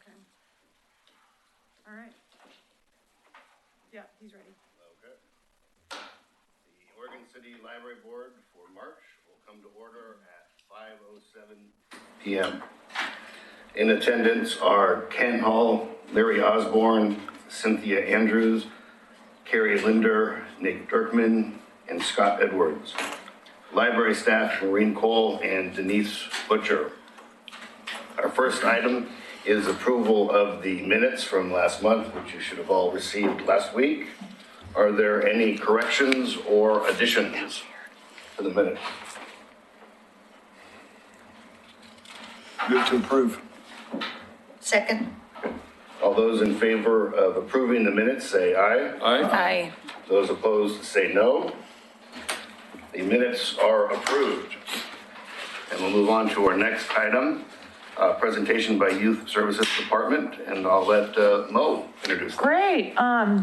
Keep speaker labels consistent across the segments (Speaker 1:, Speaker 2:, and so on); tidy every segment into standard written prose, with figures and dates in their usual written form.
Speaker 1: Okay. All right. Yeah, he's ready.
Speaker 2: Okay. The Oregon City Library Board for March will come to order at 5:07 p.m. In attendance are Ken Hall, Larry Osborne, Cynthia Andrews, Carrie Linder, Nick Dirkman, and Scott Edwards. Library staff, Maureen Cole and Denise Butcher. Our first item is approval of the minutes from last month, which you should have all received last week. Are there any corrections or additions to the minutes?
Speaker 3: Move to approve.
Speaker 4: Second.
Speaker 2: All those in favor of approving the minutes say aye.
Speaker 4: Aye.
Speaker 2: Those opposed say no. The minutes are approved. And we'll move on to our next item, presentation by Youth Services Department, and I'll let Mo introduce them.
Speaker 1: Great.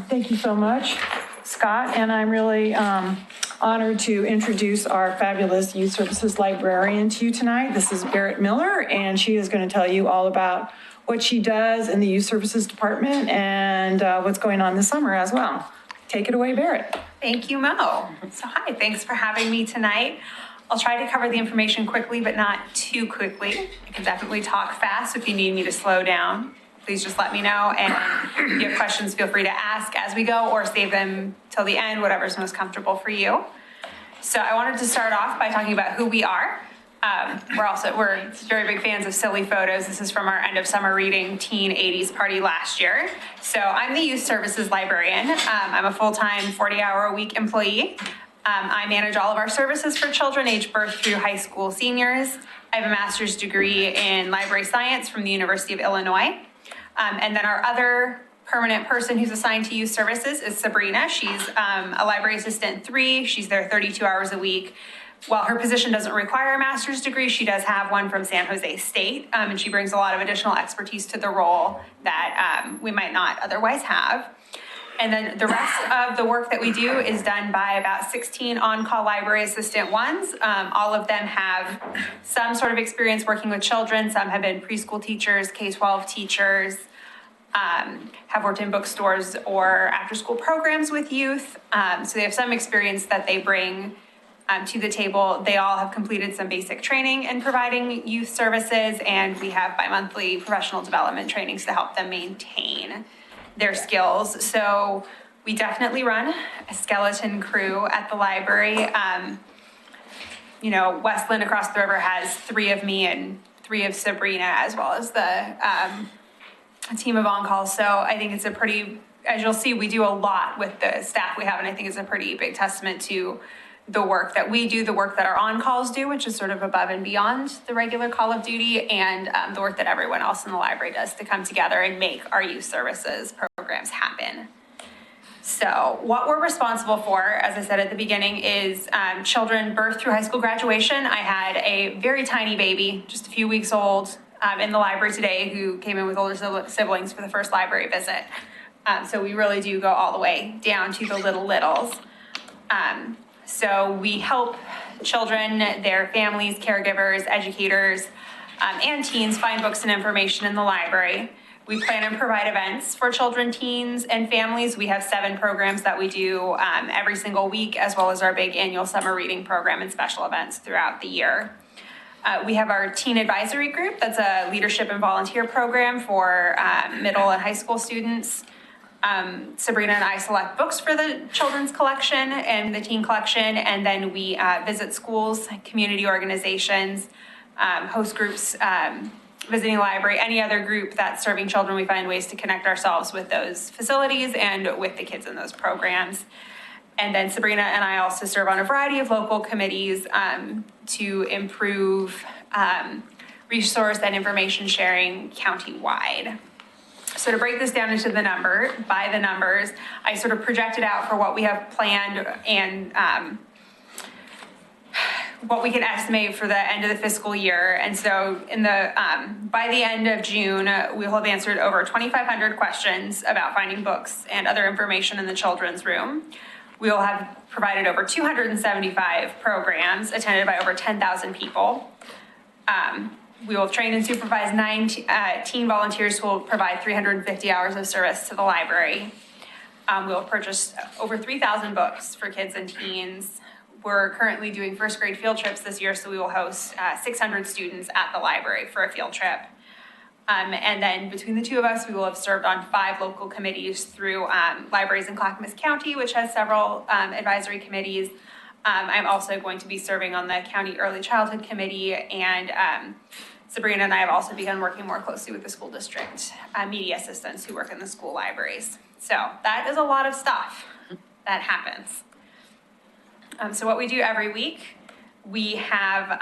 Speaker 1: Thank you so much, Scott. And I'm really honored to introduce our fabulous Youth Services librarian to you tonight. This is Barrett Miller, and she is going to tell you all about what she does in the Youth Services Department and what's going on this summer as well. Take it away, Barrett.
Speaker 5: Thank you, Mo. So hi, thanks for having me tonight. I'll try to cover the information quickly, but not too quickly. I can definitely talk fast if you need me to slow down. Please just let me know, and if you have questions, feel free to ask as we go or save them till the end, whatever's most comfortable for you. So I wanted to start off by talking about who we are. We're very big fans of silly photos. This is from our end of summer reading teen 80s party last year. So I'm the Youth Services librarian. I'm a full-time 40-hour-a-week employee. I manage all of our services for children aged birth through high school seniors. I have a master's degree in library science from the University of Illinois. And then our other permanent person who's assigned to Youth Services is Sabrina. She's a library assistant 3. She's there 32 hours a week. While her position doesn't require a master's degree, she does have one from San Jose State, and she brings a lot of additional expertise to the role that we might not otherwise have. And then the rest of the work that we do is done by about 16 on-call library assistant ones. All of them have some sort of experience working with children. Some have been preschool teachers, K-12 teachers, have worked in bookstores or after-school programs with youth. So they have some experience that they bring to the table. They all have completed some basic training in providing youth services, and we have bi-monthly professional development trainings to help them maintain their skills. So we definitely run a skeleton crew at the library. Westland across the river has 3 of me and 3 of Sabrina, as well as a team of on-call. So I think it's a pretty, as you'll see, we do a lot with the staff we have, and I think it's a pretty big testament to the work that we do, the work that our on-calls do, which is sort of above and beyond the regular call of duty, and the work that everyone else in the library does to come together and make our youth services programs happen. So what we're responsible for, as I said at the beginning, is children birth through high school graduation. I had a very tiny baby, just a few weeks old, in the library today, who came in with older siblings for the first library visit. So we really do go all the way down to the littles. So we help children, their families, caregivers, educators, and teens find books and information in the library. We plan and provide events for children, teens, and families. We have 7 programs that we do every single week, as well as our big annual summer reading program and special events throughout the year. We have our teen advisory group. That's a leadership and volunteer program for middle and high school students. Sabrina and I select books for the children's collection and the teen collection, and then we visit schools, community organizations, host groups, visiting the library, any other group that's serving children. We find ways to connect ourselves with those facilities and with the kids in those programs. And then Sabrina and I also serve on a variety of local committees to improve resource and information sharing countywide. So to break this down into the numbers, I sort of projected out for what we have planned and what we can estimate for the end of the fiscal year. And so by the end of June, we'll have answered over 2,500 questions about finding books and other information in the children's room. We will have provided over 275 programs attended by over 10,000 people. We will train and supervise 9 teen volunteers who will provide 350 hours of service to the library. We will purchase over 3,000 books for kids and teens. We're currently doing first grade field trips this year, so we will host 600 students at the library for a field trip. And then between the two of us, we will have served on 5 local committees through Libraries in Clackamas County, which has several advisory committees. I'm also going to be serving on the County Early Childhood Committee, and Sabrina and I have also begun working more closely with the school district media assistants who work in the school libraries. So that is a lot of stuff that happens. So what we do every week, we have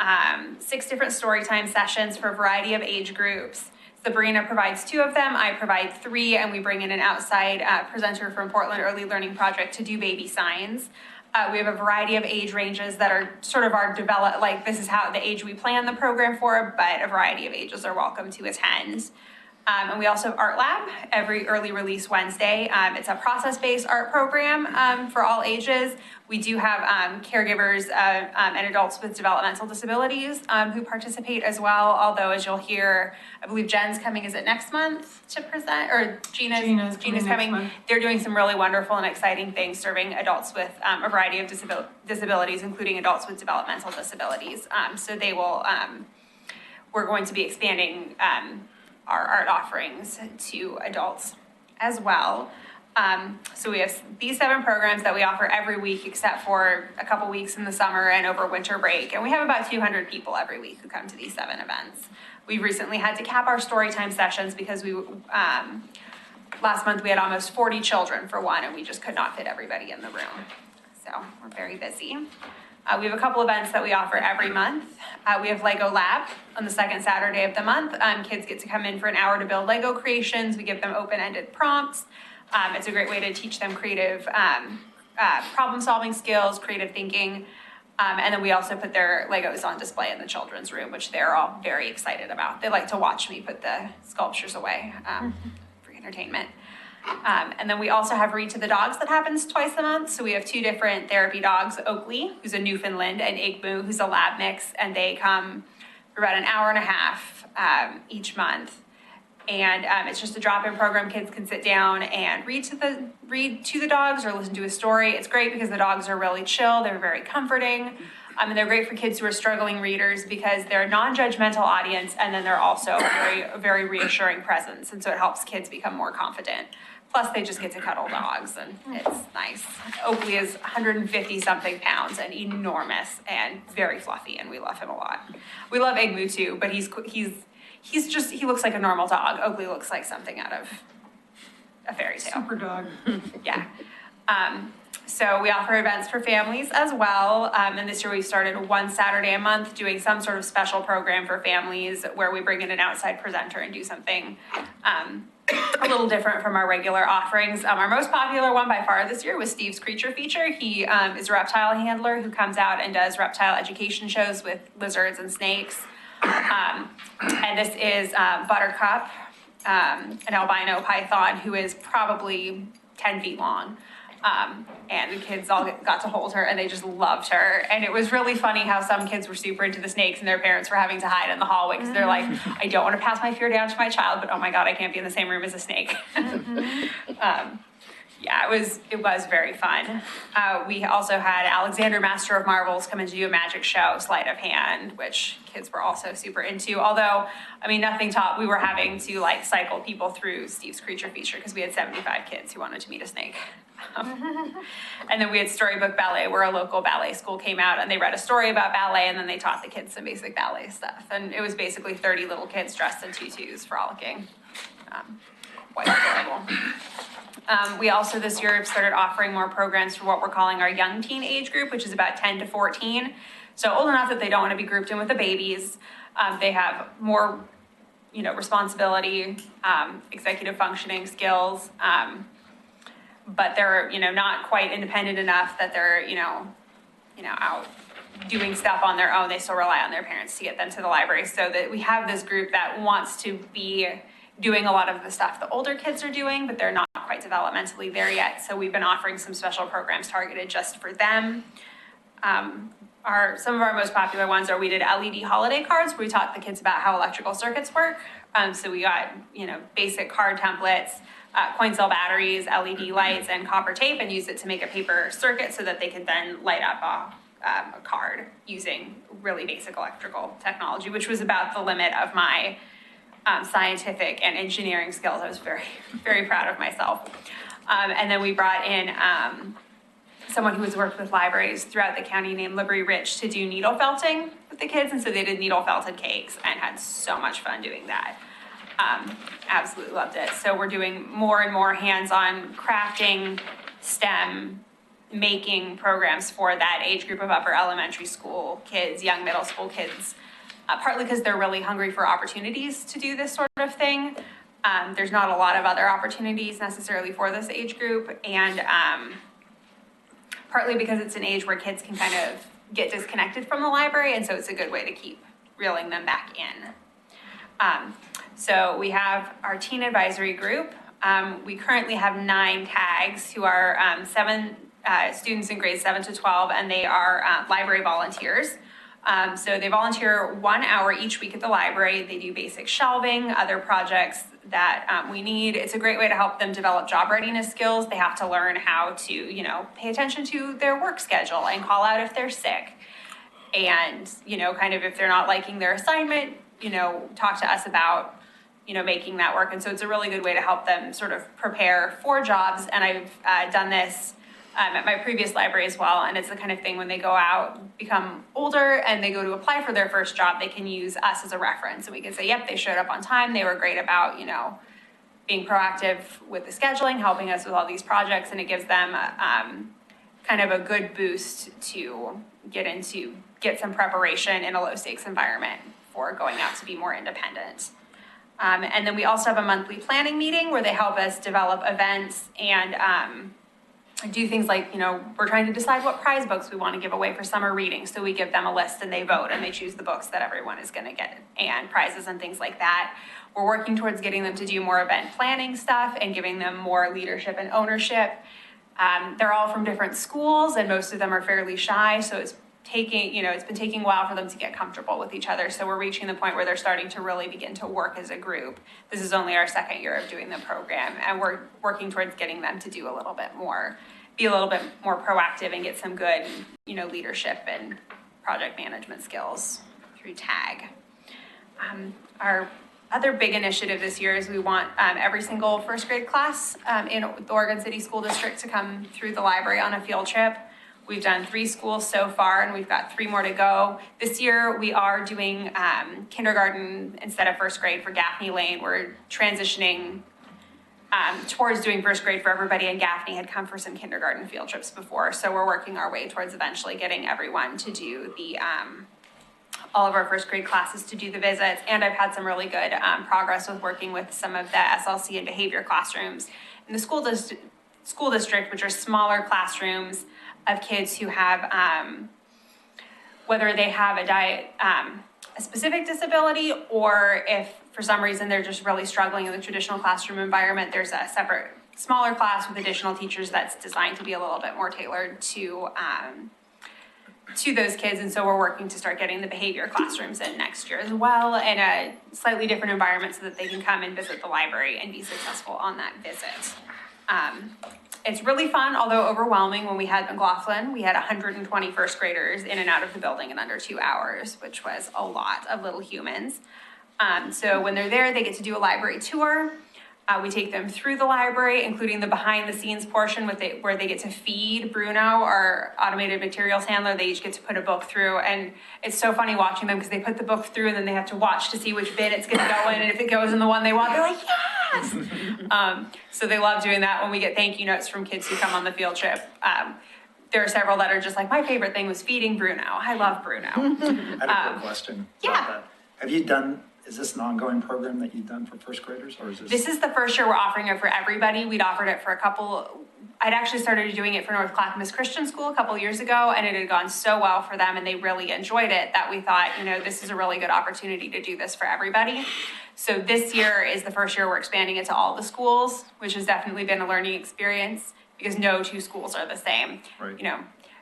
Speaker 5: 6 different storytime sessions for a variety of age groups. Sabrina provides 2 of them, I provide 3, and we bring in an outside presenter from Portland Early Learning Project to do baby signs. We have a variety of age ranges that are sort of our this is how the age we plan the program for, but a variety of ages are welcome to attend. And we also have Art Lab every early release Wednesday. It's a process-based art program for all ages. We do have caregivers and adults with developmental disabilities who participate as well. Although, as you'll hear, I believe Jen's coming, is it next month to present? Or Gina's
Speaker 1: Gina's
Speaker 5: coming.
Speaker 1: next month.
Speaker 5: They're doing some really wonderful and exciting things serving adults with a variety of disabilities, including adults with developmental disabilities. So they will, we're going to be expanding our art offerings to adults as well. So we have these 7 programs that we offer every week, except for a couple weeks in the summer and over winter break. And we have about 200 people every week who come to these 7 events. We recently had to cap our storytime sessions because last month we had almost 40 children for one, and we just could not fit everybody in the room. So we're very busy. We have a couple events that we offer every month. We have Lego Lab on the 2nd Saturday of the month. Kids get to come in for an hour to build Lego creations. We give them open-ended prompts. It's a great way to teach them creative problem-solving skills, creative thinking. And then we also put their Legos on display in the children's room, which they're all very excited about. They like to watch me put the sculptures away for entertainment. And then we also have Read to the Dogs that happens twice a month. So we have 2 different therapy dogs, Oakley, who's a Newfoundland, and Igmu, who's a lab mix, and they come for about an hour and a half each month. And it's just a drop-in program. Kids can sit down and read to the dogs or listen to a story. It's great because the dogs are really chill. They're very comforting. And they're great for kids who are struggling readers because they're a non-judgmental audience, and then they're also a very reassuring presence. And so it helps kids become more confident. Plus, they just get to cuddle dogs, and it's nice. Oakley is 150 something pounds and enormous and very fluffy, and we love him a lot. We love Igmu too, but he looks like a normal dog. Oakley looks like something out of a fairy tale.
Speaker 1: Super dog.
Speaker 5: Yeah. So we offer events for families as well. And this year we started 1 Saturday a month doing some sort of special program for families where we bring in an outside presenter and do something a little different from our regular offerings. Our most popular one by far this year was Steve's Creature Feature. He is a reptile handler who comes out and does reptile education shows with lizards and snakes. And this is Buttercup, an albino python who is probably 10 feet long. And the kids all got to hold her, and they just loved her. And it was really funny how some kids were super into the snakes, and their parents were having to hide in the hallway because they're like, I don't want to pass my fear down to my child, but oh my God, I can't be in the same room as a snake. Yeah, it was very fun. We also had Alexander, Master of Marvels, come and do a magic show, sleight of hand, which kids were also super into. Although, I mean, nothing taught, we were having to cycle people through Steve's Creature Feature because we had 75 kids who wanted to meet a snake. And then we had Storybook Ballet, where a local ballet school came out and they read a story about ballet, and then they taught the kids some basic ballet stuff. And it was basically 30 little kids dressed in tutus frolicking. Quite adorable. We also this year have started offering more programs for what we're calling our young teen age group, which is about 10 to 14. So old enough that they don't want to be grouped in with the babies. They have more, responsibility, executive functioning skills, but they're, not quite independent enough that they're, out doing stuff on their own. They still rely on their parents to get them to the library. So that we have this group that wants to be doing a lot of the stuff the older kids are doing, but they're not quite developmentally there yet. So we've been offering some special programs targeted just for them. some of our most popular ones are we did LED holiday cards where we taught the kids about how electrical circuits work. So we got, basic card templates, coin cell batteries, LED lights, and copper tape, and used it to make a paper circuit so that they could then light up a card using really basic electrical technology, which was about the limit of my scientific and engineering skills. I was very, very proud of myself. And then we brought in someone who has worked with libraries throughout the county named Liberty Rich to do needle felting with the kids. And so they did needle felted cakes and had so much fun doing that. Absolutely loved it. So we're doing more and more hands-on crafting, STEM, making programs for that age group of upper elementary school kids, young middle school kids, partly because they're really hungry for opportunities to do this sort of thing. There's not a lot of other opportunities necessarily for this age group, and partly because it's an age where kids can kind of get disconnected from the library, and so it's a good way to keep reeling them back in. So we have our teen advisory group. We currently have 9 tags who are 7 students in grades 7 to 12, and they are library volunteers. So they volunteer 1 hour each week at the library. They do basic shelving, other projects that we need. It's a great way to help them develop job readiness skills. They have to learn how to, pay attention to their work schedule and call out if they're sick. And, kind of if they're not liking their assignment, talk to us about, making that work. And so it's a really good way to help them sort of prepare for jobs. And I've done this at my previous library as well. And it's the kind of thing when they go out, become older, and they go to apply for their first job, they can use us as a reference. And we can say, yep, they showed up on time. They were great about, being proactive with the scheduling, helping us with all these projects. And it gives them kind of a good boost to get some preparation in a low stakes environment for going out to be more independent. And then we also have a monthly planning meeting where they help us develop events and do things like, we're trying to decide what prize books we want to give away for summer reading. So we give them a list and they vote and they choose the books that everyone is going to get and prizes and things like that. We're working towards getting them to do more event planning stuff and giving them more leadership and ownership. They're all from different schools and most of them are fairly shy. So it's been taking a while for them to get comfortable with each other. So we're reaching the point where they're starting to really begin to work as a group. This is only our 2nd year of doing the program, and we're working towards getting them to do a little bit more, be a little bit more proactive and get some good, leadership and project management skills through TAG. Our other big initiative this year is we want every single first grade class in the Oregon City School District to come through the library on a field trip. We've done 3 schools so far, and we've got 3 more to go. This year, we are doing kindergarten instead of first grade for Gaffney Lane. We're transitioning towards doing first grade for everybody, and Gaffney had come for some kindergarten field trips before. So we're working our way towards eventually getting everyone to do the all of our first grade classes to do the visits. And I've had some really good progress with working with some of the SLC and behavior classrooms in the school district, which are smaller classrooms of kids who have, whether they have a specific disability or if for some reason they're just really struggling in the traditional classroom environment, there's a separate smaller class with additional teachers that's designed to be a little bit more tailored to those kids. And so we're working to start getting the behavior classrooms in next year as well in a slightly different environment so that they can come and visit the library and be successful on that visit. It's really fun, although overwhelming. When we had McLaughlin, we had 120 first graders in and out of the building in under 2 hours, which was a lot of little humans. So when they're there, they get to do a library tour. We take them through the library, including the behind the scenes portion where they get to feed Bruno, our automated materials handler. They each get to put a book through, and it's so funny watching them because they put the book through and then they have to watch to see which bin it's gonna go in, and if it goes in the one they want, they're like, yes! So they love doing that. When we get thank you notes from kids who come on the field trip, there are several that are just like, my favorite thing was feeding Bruno. I love Bruno.
Speaker 6: I had a quick question.
Speaker 5: Yeah.
Speaker 6: Is this an ongoing program that you've done for first graders, or is this?
Speaker 5: This is the first year we're offering it for everybody. We'd offered it for I'd actually started doing it for North Clackamas Christian School a couple years ago, and it had gone so well for them and they really enjoyed it that we thought, this is a really good opportunity to do this for everybody. So this year is the first year we're expanding it to all the schools, which has definitely been a learning experience because no 2 schools are the same.
Speaker 6: Right.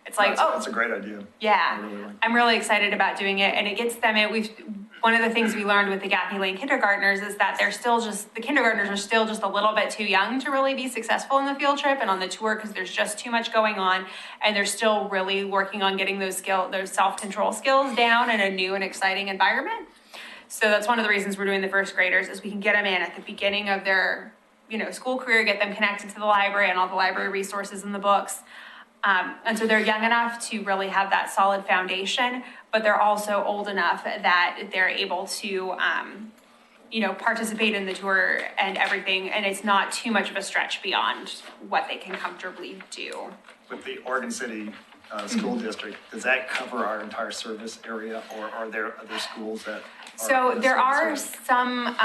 Speaker 5: It's like,
Speaker 6: That's a great idea.
Speaker 5: yeah,
Speaker 6: I really like
Speaker 5: I'm really excited about doing it, and it gets them in. One of the things we learned with the Gaffney Lane kindergartners is that the kindergartners are still just a little bit too young to really be successful in the field trip and on the tour, because there's just too much going on, and they're still really working on getting those self-control skills down in a new and exciting environment. So that's one of the reasons we're doing the first graders, is we can get them in at the beginning of their, school career, get them connected to the library and all the library resources and the books. And so they're young enough to really have that solid foundation, but they're also old enough that they're able to, participate in the tour and everything, and it's not too much of a stretch beyond what they can comfortably do.
Speaker 6: With the Oregon City School District, does that cover our entire service area, or are there other schools that are?
Speaker 5: So there are
Speaker 6: service
Speaker 5: some,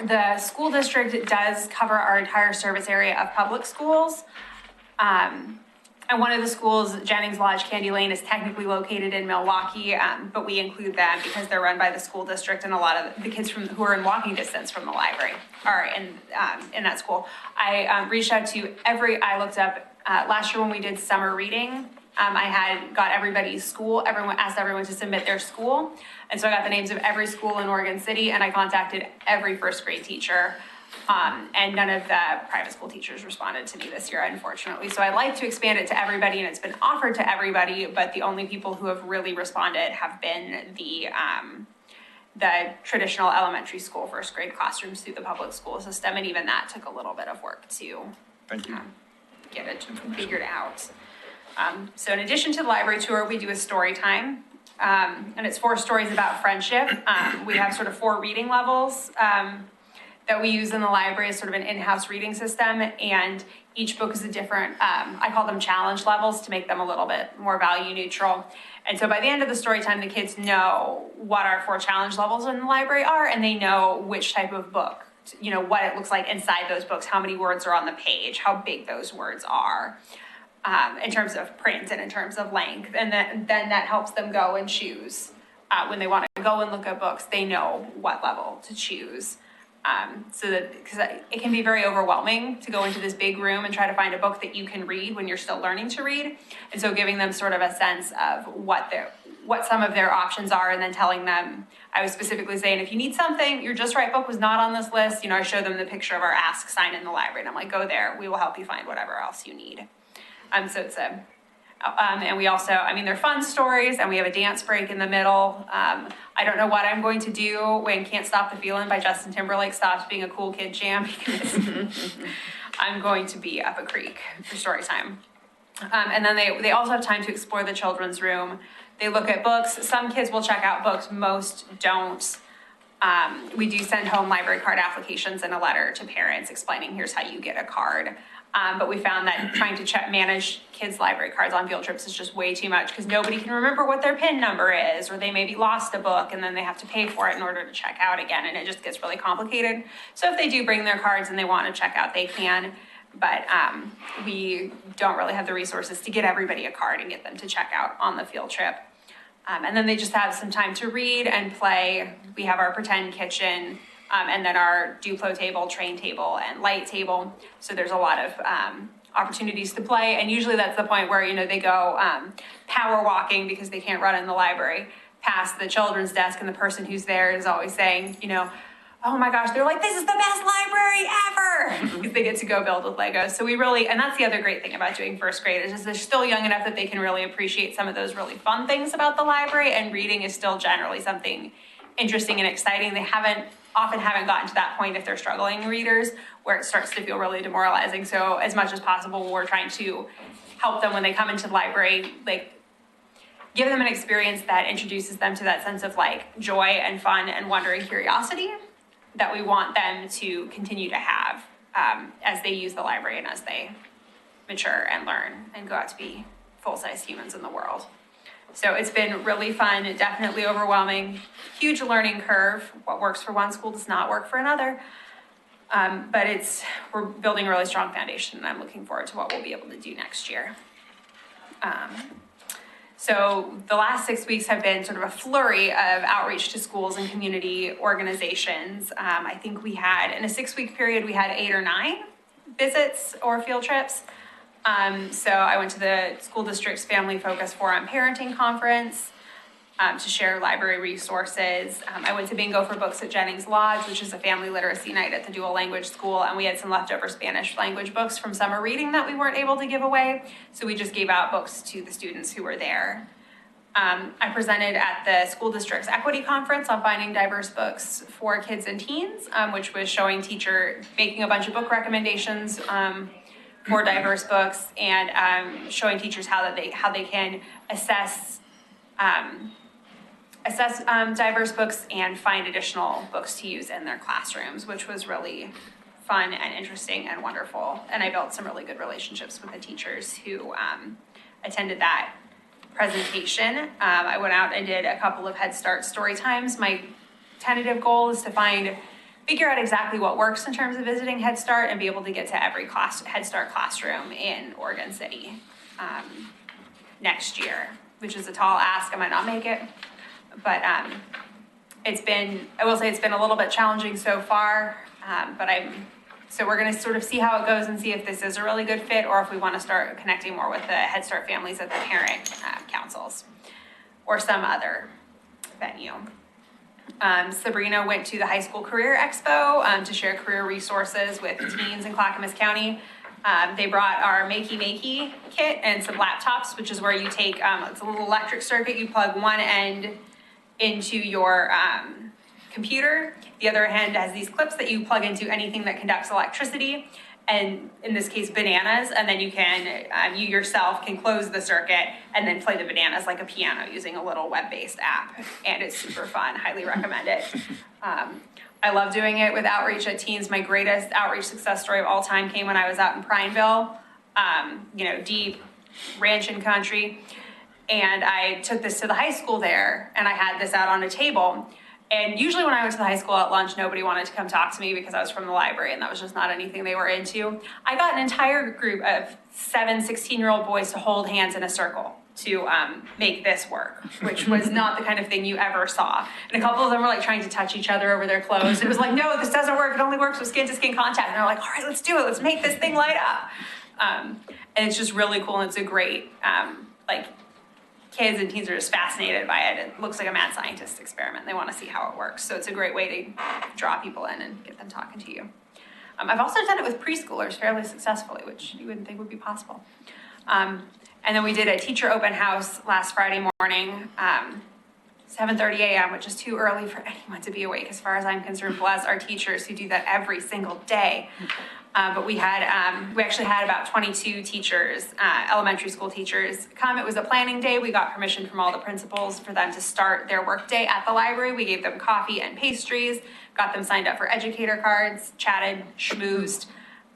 Speaker 5: the school district does cover our entire service area of public schools. And one of the schools, Jennings Lodge Candy Lane, is technically located in Milwaukee, but we include them because they're run by the school district, and a lot of the kids who are in walking distance from the library are in that school. I reached out to I looked up, last year when we did summer reading, I had got everybody's school, asked everyone to submit their school. And so I got the names of every school in Oregon City, and I contacted every first grade teacher. And none of the private school teachers responded to me this year, unfortunately. So I'd like to expand it to everybody, and it's been offered to everybody, but the only people who have really responded have been the traditional elementary school first grade classrooms through the public school system, and even that took a little bit of work to
Speaker 6: Thank you.
Speaker 5: get it figured out. So in addition to the library tour, we do a story time, and it's 4 stories about friendship. We have sort of 4 reading levels that we use in the library as sort of an in-house reading system, and each book is a different, I call them challenge levels to make them a little bit more value neutral. And so by the end of the story time, the kids know what our 4 challenge levels in the library are, and they know which type of book, what it looks like inside those books, how many words are on the page, how big those words are, in terms of print and in terms of length. And then that helps them go and choose. When they want to go and look at books, they know what level to choose. Because it can be very overwhelming to go into this big room and try to find a book that you can read when you're still learning to read. And so giving them sort of a sense of what some of their options are, and then telling them, I was specifically saying, if you need something, your Just Right book was not on this list. I show them the picture of our Ask sign in the library, and I'm like, go there, we will help you find whatever else you need. So it's and we also, they're fun stories, and we have a dance break in the middle. I don't know what I'm going to do when Can't Stop the Feeling by Justin Timberlake stops being a cool kid jam, because I'm going to be up a creek for story time. And then they also have time to explore the children's room. They look at books. Some kids will check out books, most don't. We do send home library card applications and a letter to parents explaining, here's how you get a card. But we found that trying to manage kids' library cards on field trips is just way too much, because nobody can remember what their PIN number is, or they maybe lost a book and then they have to pay for it in order to check out again, and it just gets really complicated. So if they do bring their cards and they want to check out, they can, but we don't really have the resources to get everybody a card and get them to check out on the field trip. And then they just have some time to read and play. We have our pretend kitchen, and then our Duplo table, train table, and light table. So there's a lot of opportunities to play, and usually that's the point where they go power walking, because they can't run in the library, past the children's desk, and the person who's there is always saying, oh my gosh, they're like, this is the best library ever, because they get to go build with Legos. So and that's the other great thing about doing first graders, is they're still young enough that they can really appreciate some of those really fun things about the library, and reading is still generally something interesting and exciting. They often haven't gotten to that point, if they're struggling readers, where it starts to feel really demoralizing. So as much as possible, we're trying to help them when they come into the library, give them an experience that introduces them to that sense of joy and fun and wonder and curiosity that we want them to continue to have as they use the library and as they mature and learn and go out to be full-size humans in the world. So it's been really fun, definitely overwhelming, huge learning curve. What works for one school does not work for another. But we're building a really strong foundation, and I'm looking forward to what we'll be able to do next year. So the last 6 weeks have been sort of a flurry of outreach to schools and community organizations. I think we had, in a 6-week period, we had 8 or 9 visits or field trips. So I went to the school district's Family Focus Forum Parenting Conference to share library resources. I went to Bingo for Books at Jennings Lodge, which is a family literacy night at the dual language school, and we had some leftover Spanish language books from summer reading that we weren't able to give away, so we just gave out books to the students who were there. I presented at the school district's equity conference on finding diverse books for kids and teens, which was showing making a bunch of book recommendations for diverse books, and showing teachers how they can assess diverse books and find additional books to use in their classrooms, which was really fun and interesting and wonderful. And I built some really good relationships with the teachers who attended that presentation. I went out and did a couple of Head Start story times. My tentative goal is to figure out exactly what works in terms of visiting Head Start and be able to get to every Head Start classroom in Oregon City next year, which is a tall ask. I might not make it, but I will say it's been a little bit challenging so far, so we're gonna sort of see how it goes and see if this is a really good fit or if we wanna start connecting more with the Head Start families at the parent councils or some other venue. Sabrina went to the High School Career Expo to share career resources with teens in Clackamas County. They brought our Makey kit and some laptops, which is where you take, it's a little electric circuit, you plug one end into your computer. The other end has these clips that you plug into anything that conducts electricity, and in this case, bananas, and then you yourself can close the circuit and then play the bananas like a piano using a little web-based app, and it's super fun, highly recommend it. I love doing it with outreach at teens. My greatest outreach success story of all time came when I was out in Prineville, deep ranch and country, and I took this to the high school there, and I had this out on a table. And usually when I went to the high school at lunch, nobody wanted to come talk to me because I was from the library and that was just not anything they were into. I got an entire group of 16-year-old boys to hold hands in a circle to make this work, which was not the kind of thing you ever saw. And a couple of them were like trying to touch each other over their clothes. It was like, no, this doesn't work. It only works with skin-to-skin contact. And they're like, all right, let's do it. Let's make this thing light up. And it's just really cool. And it's a great, kids and teens are just fascinated by it. It looks like a mad scientist experiment. They want to see how it works. So it's a great way to draw people in and get them talking to you. I've also done it with preschoolers fairly successfully, which you wouldn't think would be possible. And then we did a teacher open house last Friday morning, 7:30 a.m., which is too early for anyone to be awake as far as I'm concerned. Bless our teachers who do that every single day. But we actually had about 22 teachers, elementary school teachers come. It was a planning day. We got permission from all the principals for them to start their work day at the library. We gave them coffee and pastries, got them signed up for educator cards, chatted, schmoozed.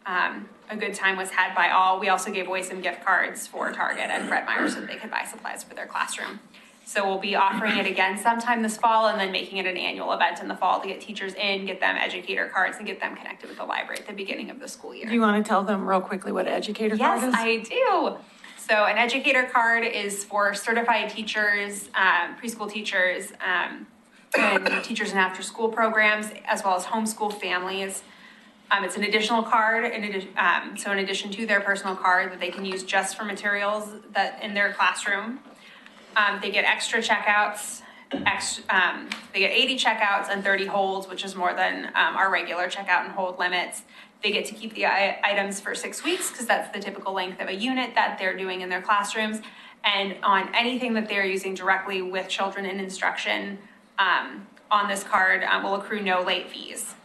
Speaker 5: A good time was had by all. We also gave away some gift cards for Target and Fred Meyer so that they could buy supplies for their classroom. So we'll be offering it again sometime this fall and then making it an annual event in the fall to get teachers in, get them educator cards, and get them connected with the library at the beginning of the school year.
Speaker 1: Do you want to tell them real quickly what an educator card is?
Speaker 5: Yes, I do. So an educator card is for certified teachers, preschool teachers, and teachers in after-school programs, as well as homeschool families. It's an additional card, so in addition to their personal card that they can use just for materials that in their classroom. They get extra checkouts, they get 80 checkouts and 30 holds, which is more than our regular checkout and hold limits. They get to keep the items for 6 weeks because that's the typical length of a unit that they're doing in their classrooms. And on anything that they're using directly with children in instruction on this card will accrue no late fees.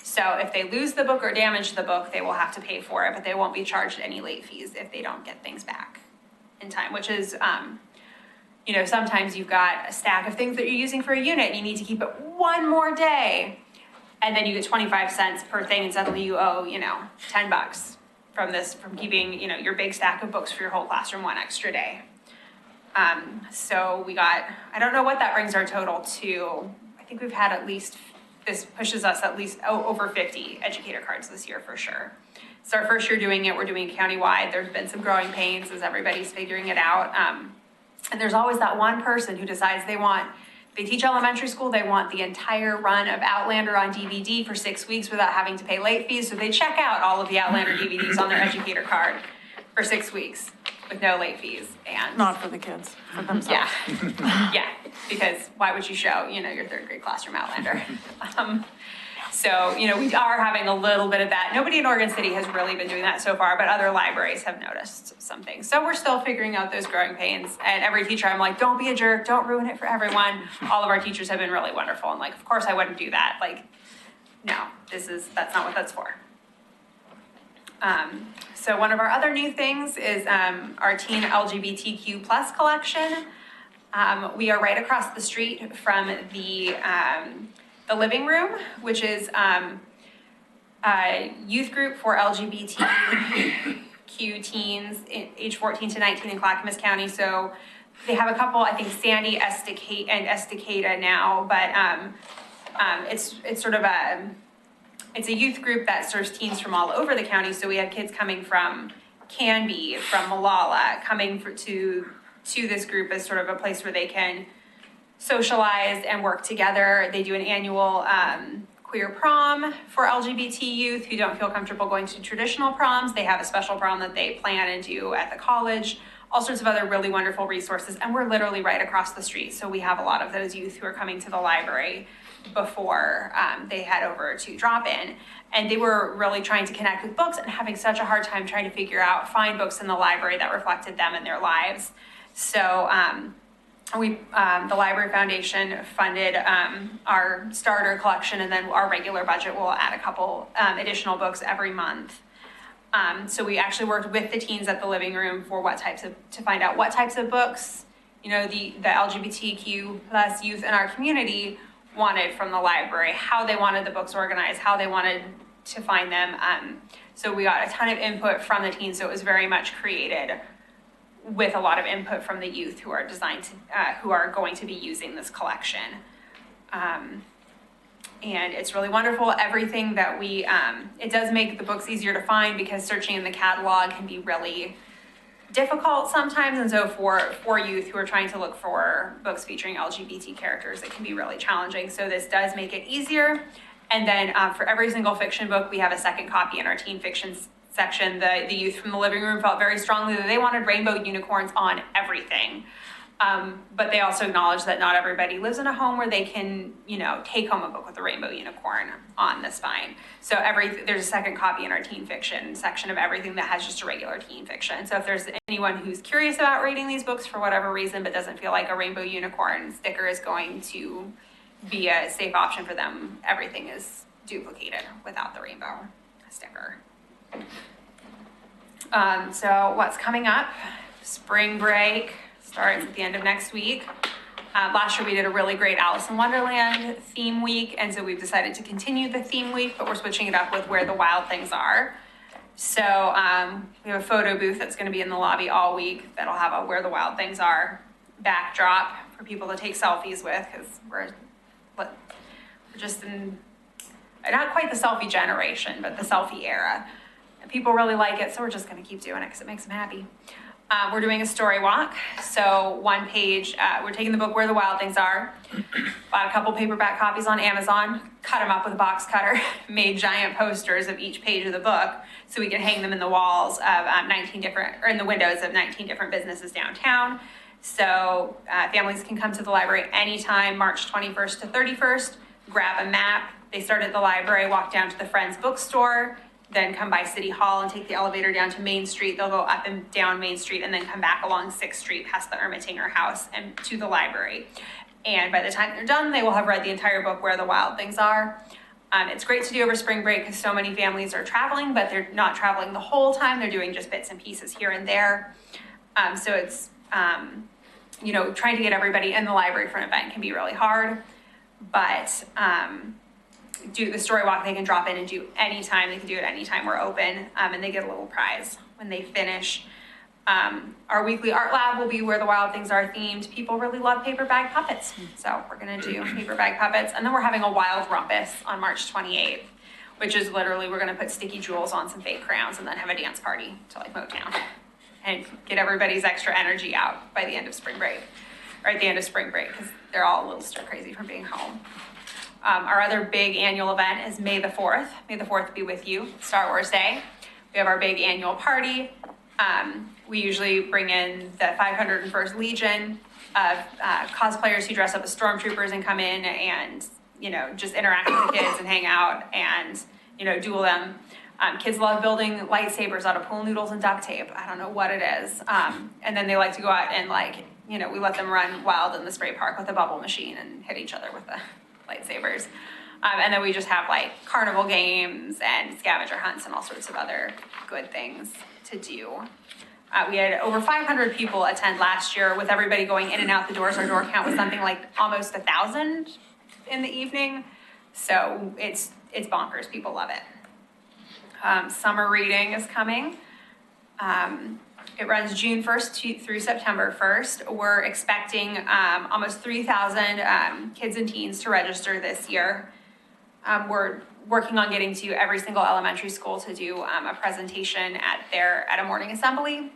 Speaker 5: So if they lose the book or damage the book, they will have to pay for it, but they won't be charged any late fees if they don't get things back in time, which is, sometimes you've got a stack of things that you're using for a unit and you need to keep it one more day. And then you get 25 cents per thing and suddenly you owe, $10 from keeping, your big stack of books for your whole classroom one extra day. So I don't know what that brings our total to. I think we've had this pushes us at least over 50 educator cards this year for sure. It's our first year doing it. We're doing it countywide. There's been some growing pains as everybody's figuring it out. And there's always that one person who decides they teach elementary school, they want the entire run of Outlander on DVD for 6 weeks without having to pay late fees. So they check out all of the Outlander DVDs on their educator card for 6 weeks with no late fees and.
Speaker 1: Not for the kids, for themselves.
Speaker 5: Yeah, yeah, because why would you show, your third grade classroom Outlander? So, we are having a little bit of that. Nobody in Oregon City has really been doing that so far, but other libraries have noticed some things. So we're still figuring out those growing pains. And every teacher, I'm like, don't be a jerk, don't ruin it for everyone. All of our teachers have been really wonderful. And like, of course I wouldn't do that. Like, no, that's not what that's for. So one of our other new things is our teen LGBTQ plus collection. We are right across the street from the living room, which is a youth group for LGBTQ teens age 14 to 19 in Clackamas County. So they have a couple, I think Sandy Estacada now, but it's sort of it's a youth group that serves teens from all over the county. So we have kids coming from Canby, from Malala, coming to this group as sort of a place where they can socialize and work together. They do an annual queer prom for LGBT youth who don't feel comfortable going to traditional proms. They have a special prom that they plan and do at the college, all sorts of other really wonderful resources. And we're literally right across the street. So we have a lot of those youth who are coming to the library before they head over to drop-in. And they were really trying to connect with books and having such a hard time trying to find books in the library that reflected them and their lives. So the Library Foundation funded our starter collection, and then our regular budget will add a couple additional books every month. So we actually worked with the teens at the living room for to find out what types of books, the LGBTQ plus youth in our community wanted from the library, how they wanted the books organized, how they wanted to find them. So we got a ton of input from the teens, so it was very much created with a lot of input from the youth who are who are going to be using this collection. And it's really wonderful. Everything that it does make the books easier to find because searching in the catalog can be really difficult sometimes. And so for youth who are trying to look for books featuring LGBT characters, it can be really challenging. So this does make it easier. And then for every single fiction book, we have a second copy in our teen fiction section. The youth from the living room felt very strongly that they wanted rainbow unicorns on everything. But they also acknowledge that not everybody lives in a home where they can, take home a book with a rainbow unicorn on the spine. So there's a second copy in our teen fiction section of everything that has just a regular teen fiction. So if there's anyone who's curious about reading these books for whatever reason, but doesn't feel like a rainbow unicorn sticker is going to be a safe option for them, everything is duplicated without the rainbow sticker. So what's coming up? Spring break starts at the end of next week. Last year we did a really great Alice in Wonderland theme week, and so we've decided to continue the theme week, but we're switching it up with Where the Wild Things Are. So we have a photo booth that's going to be in the lobby all week that'll have a Where the Wild Things Are backdrop for people to take selfies with, because we're just in, not quite the selfie generation, but the selfie era. And people really like it, so we're just going to keep doing it because it makes them happy. We're doing a story walk. So one page, we're taking the book Where the Wild Things Are, bought a couple paperback copies on Amazon, cut them up with a box cutter, made giant posters of each page of the book so we can hang them in the walls of in the windows of 19 different businesses downtown. So families can come to the library anytime, March 21st to 31st, grab a map. They start at the library, walk down to the Friends bookstore, then come by City Hall and take the elevator down to Main Street. They'll go up and down Main Street and then come back along 6th Street past the Ermitinger House and to the library. And by the time they're done, they will have read the entire book Where the Wild Things Are. It's great to do over spring break because so many families are traveling, but they're not traveling the whole time. They're doing just bits and pieces here and there. So it's, trying to get everybody in the library for an event can be really hard, but do the story walk they can drop in and do anytime. They can do it anytime we're open, and they get a little prize when they finish. Our weekly art lab will be Where the Wild Things Are themed. People really love paper bag puppets, so we're gonna do paper bag puppets. And then we're having a wild rumpus on March 28th, which is literally we're gonna put sticky jewels on some fake crowns and then have a dance party to like Motown and get everybody's extra energy out by the end of spring break, or at the end of spring break, because they're all a little stir crazy from being home. Our other big annual event is May the 4th. May the 4th be with you, Star Wars Day. We have our big annual party. We usually bring in the 501st Legion of cosplayers who dress up as stormtroopers and come in and, you know, just interact with the kids and hang out and, you know, duel them. Kids love building lightsabers out of pool noodles and duct tape. I don't know what it is. And then they like to go out and, like, you know, we let them run wild in the spray park with a bubble machine and hit each other with the lightsabers. And then we just have like carnival games and scavenger hunts and all sorts of other good things to do. We had over 500 people attend last year, with everybody going in and out the doors. Our door count was something like almost 1,000 in the evening. So it's bonkers. People love it. Summer reading is coming. It runs June 1st through September 1st. We're expecting almost 3,000 kids and teens to register this year. We're working on getting to every single elementary school to do a presentation at a morning assembly,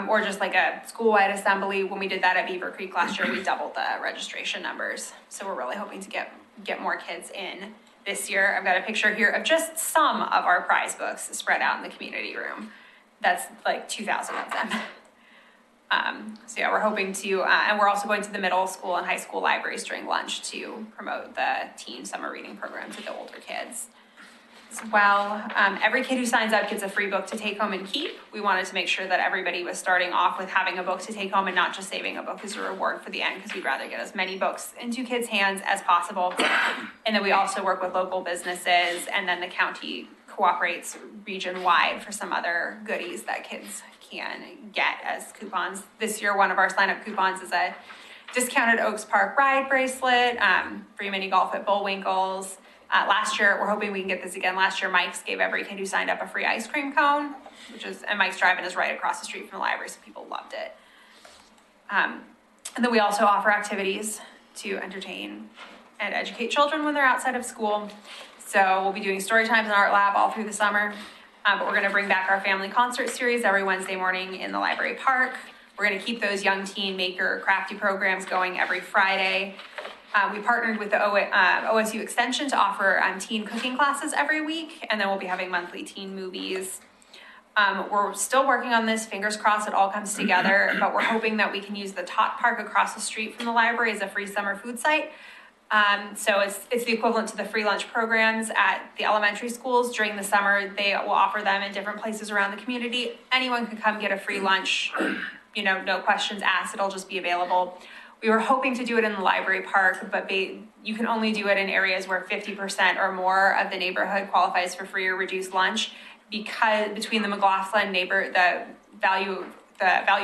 Speaker 5: or just like a school-wide assembly. When we did that at Beaver Creek last year, we doubled the registration numbers. So we're really hoping to get more kids in this year. I've got a picture here of just some of our prize books spread out in the community room. That's like 2,000 of them. So yeah, we're hoping to, and we're also going to the middle school and high school libraries during lunch to promote the teen summer reading program to the older kids as well. Every kid who signs up gets a free book to take home and keep. We wanted to make sure that everybody was starting off with having a book to take home and not just saving a book as a reward for the end, because we'd rather get as many books into kids' hands as possible. And then we also work with local businesses, and then the county cooperates region-wide for some other goodies that kids can get as coupons. This year, one of our sign-up coupons is a discounted Oaks Park ride bracelet, free mini golf at Bullwinkle's. Last year, we're hoping we can get this again. Last year, Mike's gave every kid who signed up a free ice cream cone, and Mike's Drive-In is right across the street from the library, so people loved it. And then we also offer activities to entertain and educate children when they're outside of school. So we'll be doing story times and art lab all through the summer. But we're gonna bring back our family concert series every Wednesday morning in the library park. We're gonna keep those young teen maker crafty programs going every Friday. We partnered with the OSU Extension to offer teen cooking classes every week, and then we'll be having monthly teen movies. We're still working on this, fingers crossed it all comes together, but we're hoping that we can use the Tot Park across the street from the library as a free summer food site. So it's the equivalent to the free lunch programs at the elementary schools. During the summer, they will offer them in different places around the community. Anyone can come get a free lunch, you know, no questions asked, it'll just be available. We were hoping to do it in the library park, but you can only do it in areas where 50% or more of the neighborhood qualifies for free or reduced lunch, because between the McLaughlin the value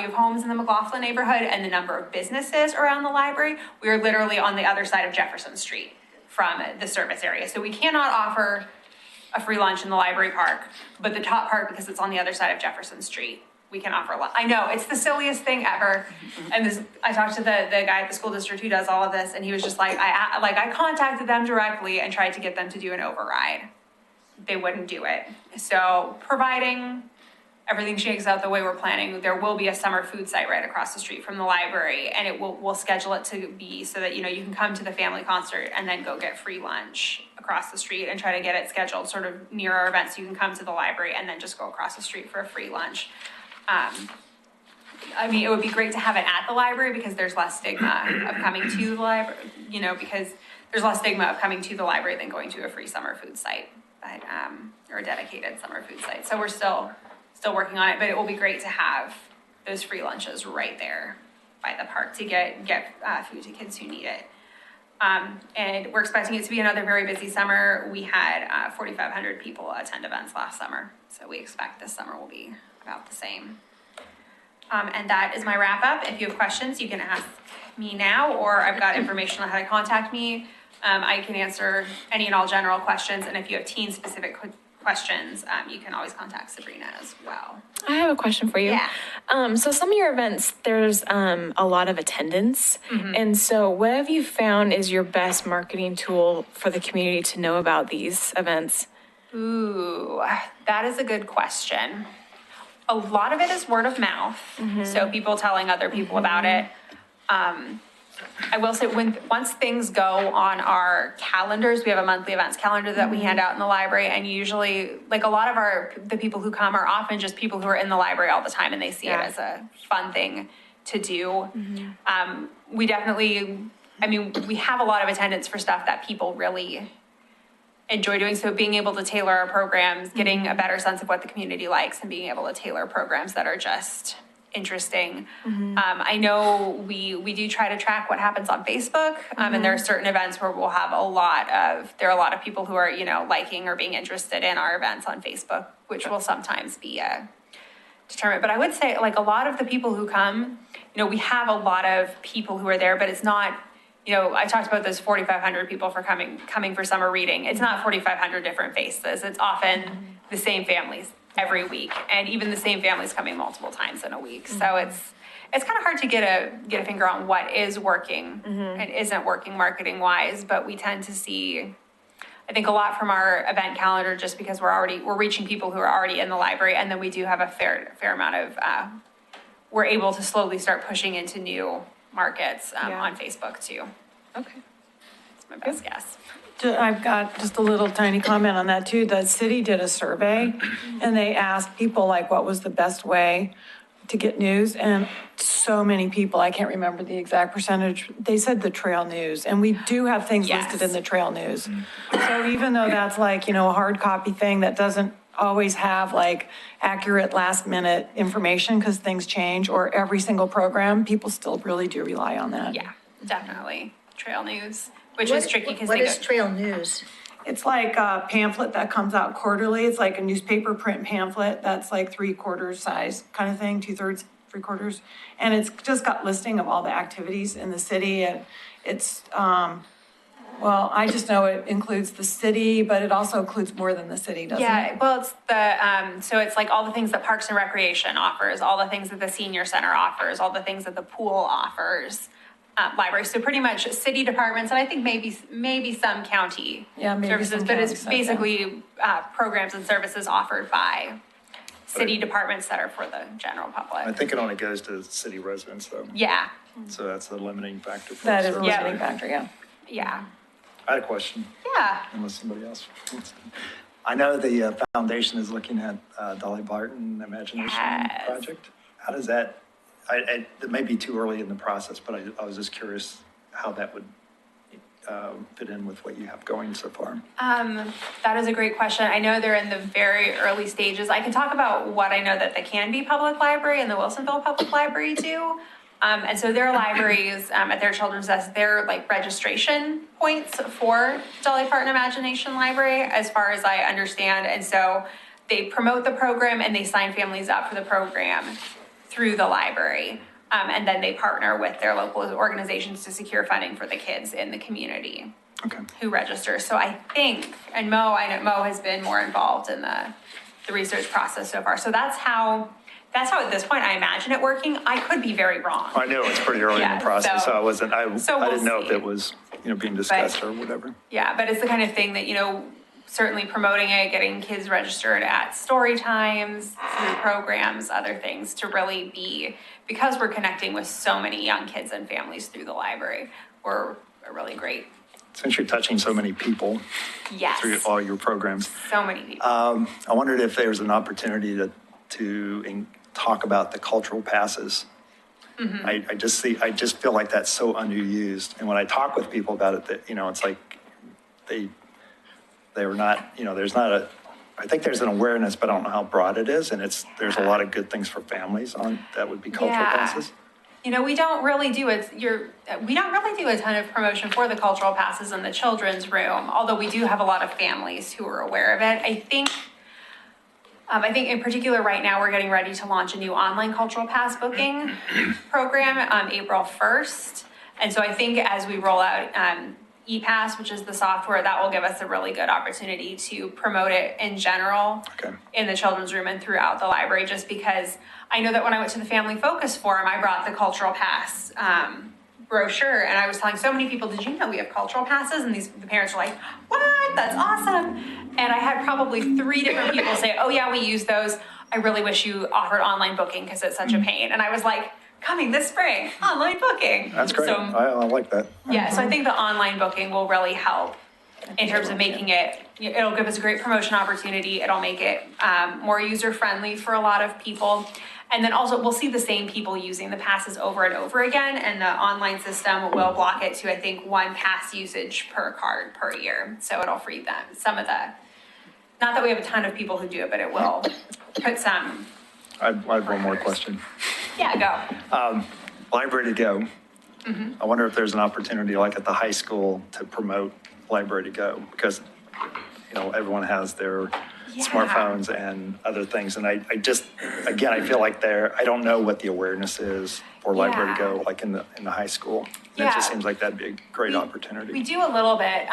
Speaker 5: of homes in the McLaughlin neighborhood and the number of businesses around the library, we are literally on the other side of Jefferson Street from the service area. So we cannot offer a free lunch in the library park, but the Tot Park, because it's on the other side of Jefferson Street, we can offer lunch. I know, it's the silliest thing ever. And I talked to the guy at the school district who does all of this, and he was just like, I contacted them directly and tried to get them to do an override. They wouldn't do it. So providing everything shakes out the way we're planning, there will be a summer food site right across the street from the library, and we'll schedule it to be so that, you know, you can come to the family concert and then go get free lunch across the street, and try to get it scheduled sort of near our event so you can come to the library and then just go across the street for a free lunch. I mean, it would be great to have it at the library because there's less stigma of coming to the library, you know, because there's less stigma of coming to the library than going to a free summer food site, but, or a dedicated summer food site. So we're still working on it, but it will be great to have those free lunches right there by the park to get food to kids who need it. And we're expecting it to be another very busy summer. We had 4,500 people attend events last summer, so we expect this summer will be about the same. And that is my wrap up. If you have questions, you can ask me now, or I've got information on how to contact me. I can answer any and all general questions, and if you have teen specific questions, you can always contact Sabrina as well.
Speaker 7: I have a question for you.
Speaker 5: Yeah.
Speaker 7: So some of your events, there's a lot of attendance.
Speaker 5: Mm-hmm.
Speaker 7: And so what have you found is your best marketing tool for the community to know about these events?
Speaker 5: Ooh, that is a good question. A lot of it is word of mouth. So people telling other people about it. I will say, once things go on our calendars, we have a monthly events calendar that we hand out in the library, and usually, like, a lot of the people who come are often just people who are in the library all the time, and they see it as a fun thing to do. We definitely, I mean, we have a lot of attendance for stuff that people really enjoy doing, so being able to tailor our programs, getting a better sense of what the community likes, and being able to tailor programs that are just interesting. I know we do try to track what happens on Facebook, and there are certain events where we'll have there are a lot of people who are, you know, liking or being interested in our events on Facebook, which will sometimes be determined. But I would say, like, a lot of the people who come, you know, we have a lot of people who are there, but it's not, you know, I talked about those 4,500 people for coming for summer reading. It's not 4,500 different faces. It's often the same families every week, and even the same families coming multiple times in a week. So it's kind of hard to get a finger on what is working and isn't working marketing wise, but we tend to see, I think, a lot from our event calendar, just because we're reaching people who are already in the library, and then we do have a fair amount of we're able to slowly start pushing into new markets on Facebook too.
Speaker 7: Okay.
Speaker 5: That's my best guess.
Speaker 1: I've got just a little tiny comment on that too. The city did a survey and they asked people like what was the best way to get news, and so many people, I can't remember the exact percentage, they said the trail news, and we do have things listed in the trail news. So even though that's like, you know, a hard copy thing that doesn't always have like accurate last minute information because things change, or every single program, people still really do rely on that.
Speaker 5: Yeah, definitely. Trail news, which is tricky because
Speaker 4: What is trail news?
Speaker 1: It's like a pamphlet that comes out quarterly. It's like a newspaper print pamphlet that's like 3/4 size kind of thing, 2/3, 3/4. And it's just got listing of all the activities in the city. And it's, well, I just know it includes the city, but it also includes more than the city, doesn't it?
Speaker 5: Yeah, well, it's so it's like all the things that Parks and Recreation offers, all the things that the Senior Center offers, all the things that the pool offers. Library, so pretty much city departments, and I think maybe some county services, but it's basically programs and services offered by city departments that are for the general public.
Speaker 6: I think it only goes to city residents though.
Speaker 5: Yeah,
Speaker 6: So that's the limiting factor for
Speaker 1: That
Speaker 6: us.
Speaker 1: is a limiting factor, yeah.
Speaker 5: yeah,
Speaker 6: I had a question,
Speaker 5: yeah.
Speaker 6: unless somebody else. I know the foundation is looking at Dolly Parton Imagination
Speaker 5: Yes.
Speaker 6: Project. How does that, it may be too early in the process, but I was just curious how that would fit in with what you have going so far.
Speaker 5: That is a great question. I know they're in the very early stages. I can talk about what I know that the Canby Public Library and the Wilsonville Public Library do. And so their libraries, at their children's desk, they're like registration points for Dolly Parton Imagination Library, as far as I understand. And so they promote the program and they sign families up for the program through the library. And then they partner with their local organizations to secure funding for the kids in the community who register. So I think, and I know Mo has been more involved in the research process so far. So that's how at this point I imagine it working. I could be very wrong.
Speaker 6: I know it's pretty early in
Speaker 5: Yeah,
Speaker 6: the process, so I
Speaker 5: we'll
Speaker 6: didn't know if
Speaker 5: see.
Speaker 6: it was, being discussed or whatever.
Speaker 5: Yeah, but it's the kind of thing that, certainly promoting it, getting kids registered at story times, through programs, other things to really be, because we're connecting with so many young kids and families through the library, we're a really great,
Speaker 6: Since you're touching so many people
Speaker 5: yes,
Speaker 6: through all your programs,
Speaker 5: so many people.
Speaker 6: I wondered if there's an opportunity to talk about the cultural passes. I just feel like that's so underused. And when I talk with people about it, that, it's like they're not, there's not I think there's an awareness, but I don't know how broad it is. And there's a lot of good things for families that would be cultural passes.
Speaker 5: We don't really do a ton of promotion for the cultural passes in the children's room, although we do have a lot of families who are aware of it. I think in particular right now, we're getting ready to launch a new online cultural pass booking program on April 1st. And so I think as we roll out ePass, which is the software, that will give us a really good opportunity to promote it in general in the children's room and throughout the library, just because I know that when I went to the Family Focus Forum, I brought the cultural pass brochure, and I was telling so many people, did you know we have cultural passes? And the parents were like, what? That's awesome. And I had probably 3 different people say, oh yeah, we use those. I really wish you offered online booking because it's such a pain. And I was like, coming this spring, online booking.
Speaker 6: That's great.
Speaker 5: So,
Speaker 6: I like that.
Speaker 5: yeah, so I think the online booking will really help in terms of making it'll give us a great promotion opportunity. It'll make it more user-friendly for a lot of people. And then also, we'll see the same people using the passes over and over again, and the online system will block it to, I think, 1 pass usage per card per year. So it'll free them, some of the, not that we have a ton of people who do it, but it will put some,
Speaker 6: I have one more question.
Speaker 5: yeah, go.
Speaker 6: Library to Go. I wonder if there's an opportunity like at the high school to promote Library to Go, because, you know, everyone has their
Speaker 5: Yeah.
Speaker 6: smartphones and other things. And I just, again, I feel like I don't know what the awareness is for Library to
Speaker 5: Yeah.
Speaker 6: Go, like in the high school. And It
Speaker 5: Yeah.
Speaker 6: just seems like that'd be a great
Speaker 5: We
Speaker 6: opportunity.
Speaker 5: do a little bit.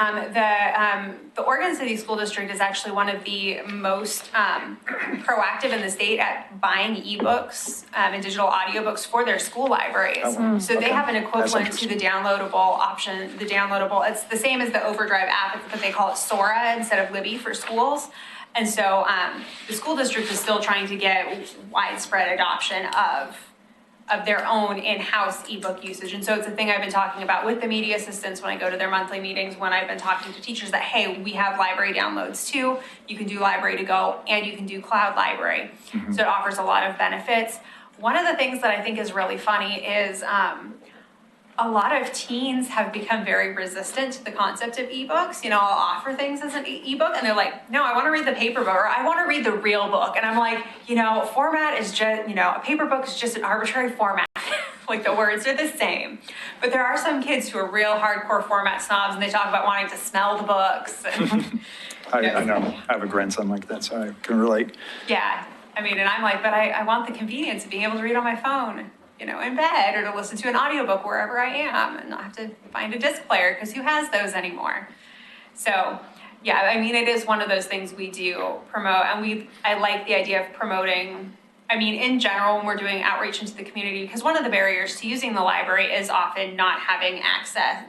Speaker 5: The Oregon City School District is actually one of the most proactive in the state at buying ebooks and digital audiobooks for their school libraries.
Speaker 6: Oh, wow.
Speaker 5: So they
Speaker 6: Okay.
Speaker 5: have an
Speaker 6: That's
Speaker 5: equivalent to the downloadable option, it's the same as the Overdrive app, but they call it Sora instead of Libby for schools. And so the school district is still trying to get widespread adoption of their own in-house ebook usage. And so it's a thing I've been talking about with the media assistants when I go to their monthly meetings, when I've been talking to teachers that, hey, we have library downloads too. You can do Library to Go and you can do Cloud Library. So it offers a lot of benefits. One of the things that I think is really funny is a lot of teens have become very resistant to the concept of ebooks. You know, I'll offer things as an ebook and they're like, no, I want to read the paper book, or I want to read the real book. And I'm like, you know, format is just, you know, a paper book is just an arbitrary format. Like the words are the same. But there are some kids who are real hardcore format snobs and they talk about wanting to smell the books. And,
Speaker 6: I know, I have a grandson like that, so I can relate.
Speaker 5: yeah, I mean, and I'm like, but I want the convenience of being able to read on my phone, you know, in bed, or to listen to an audiobook wherever I am and not have to find a disc player, because who has those anymore? So, yeah, I mean, it is one of those things we do promote, and I like the idea of promoting, I mean, in general, when we're doing outreach into the community, because one of the barriers to using the library is often not having access,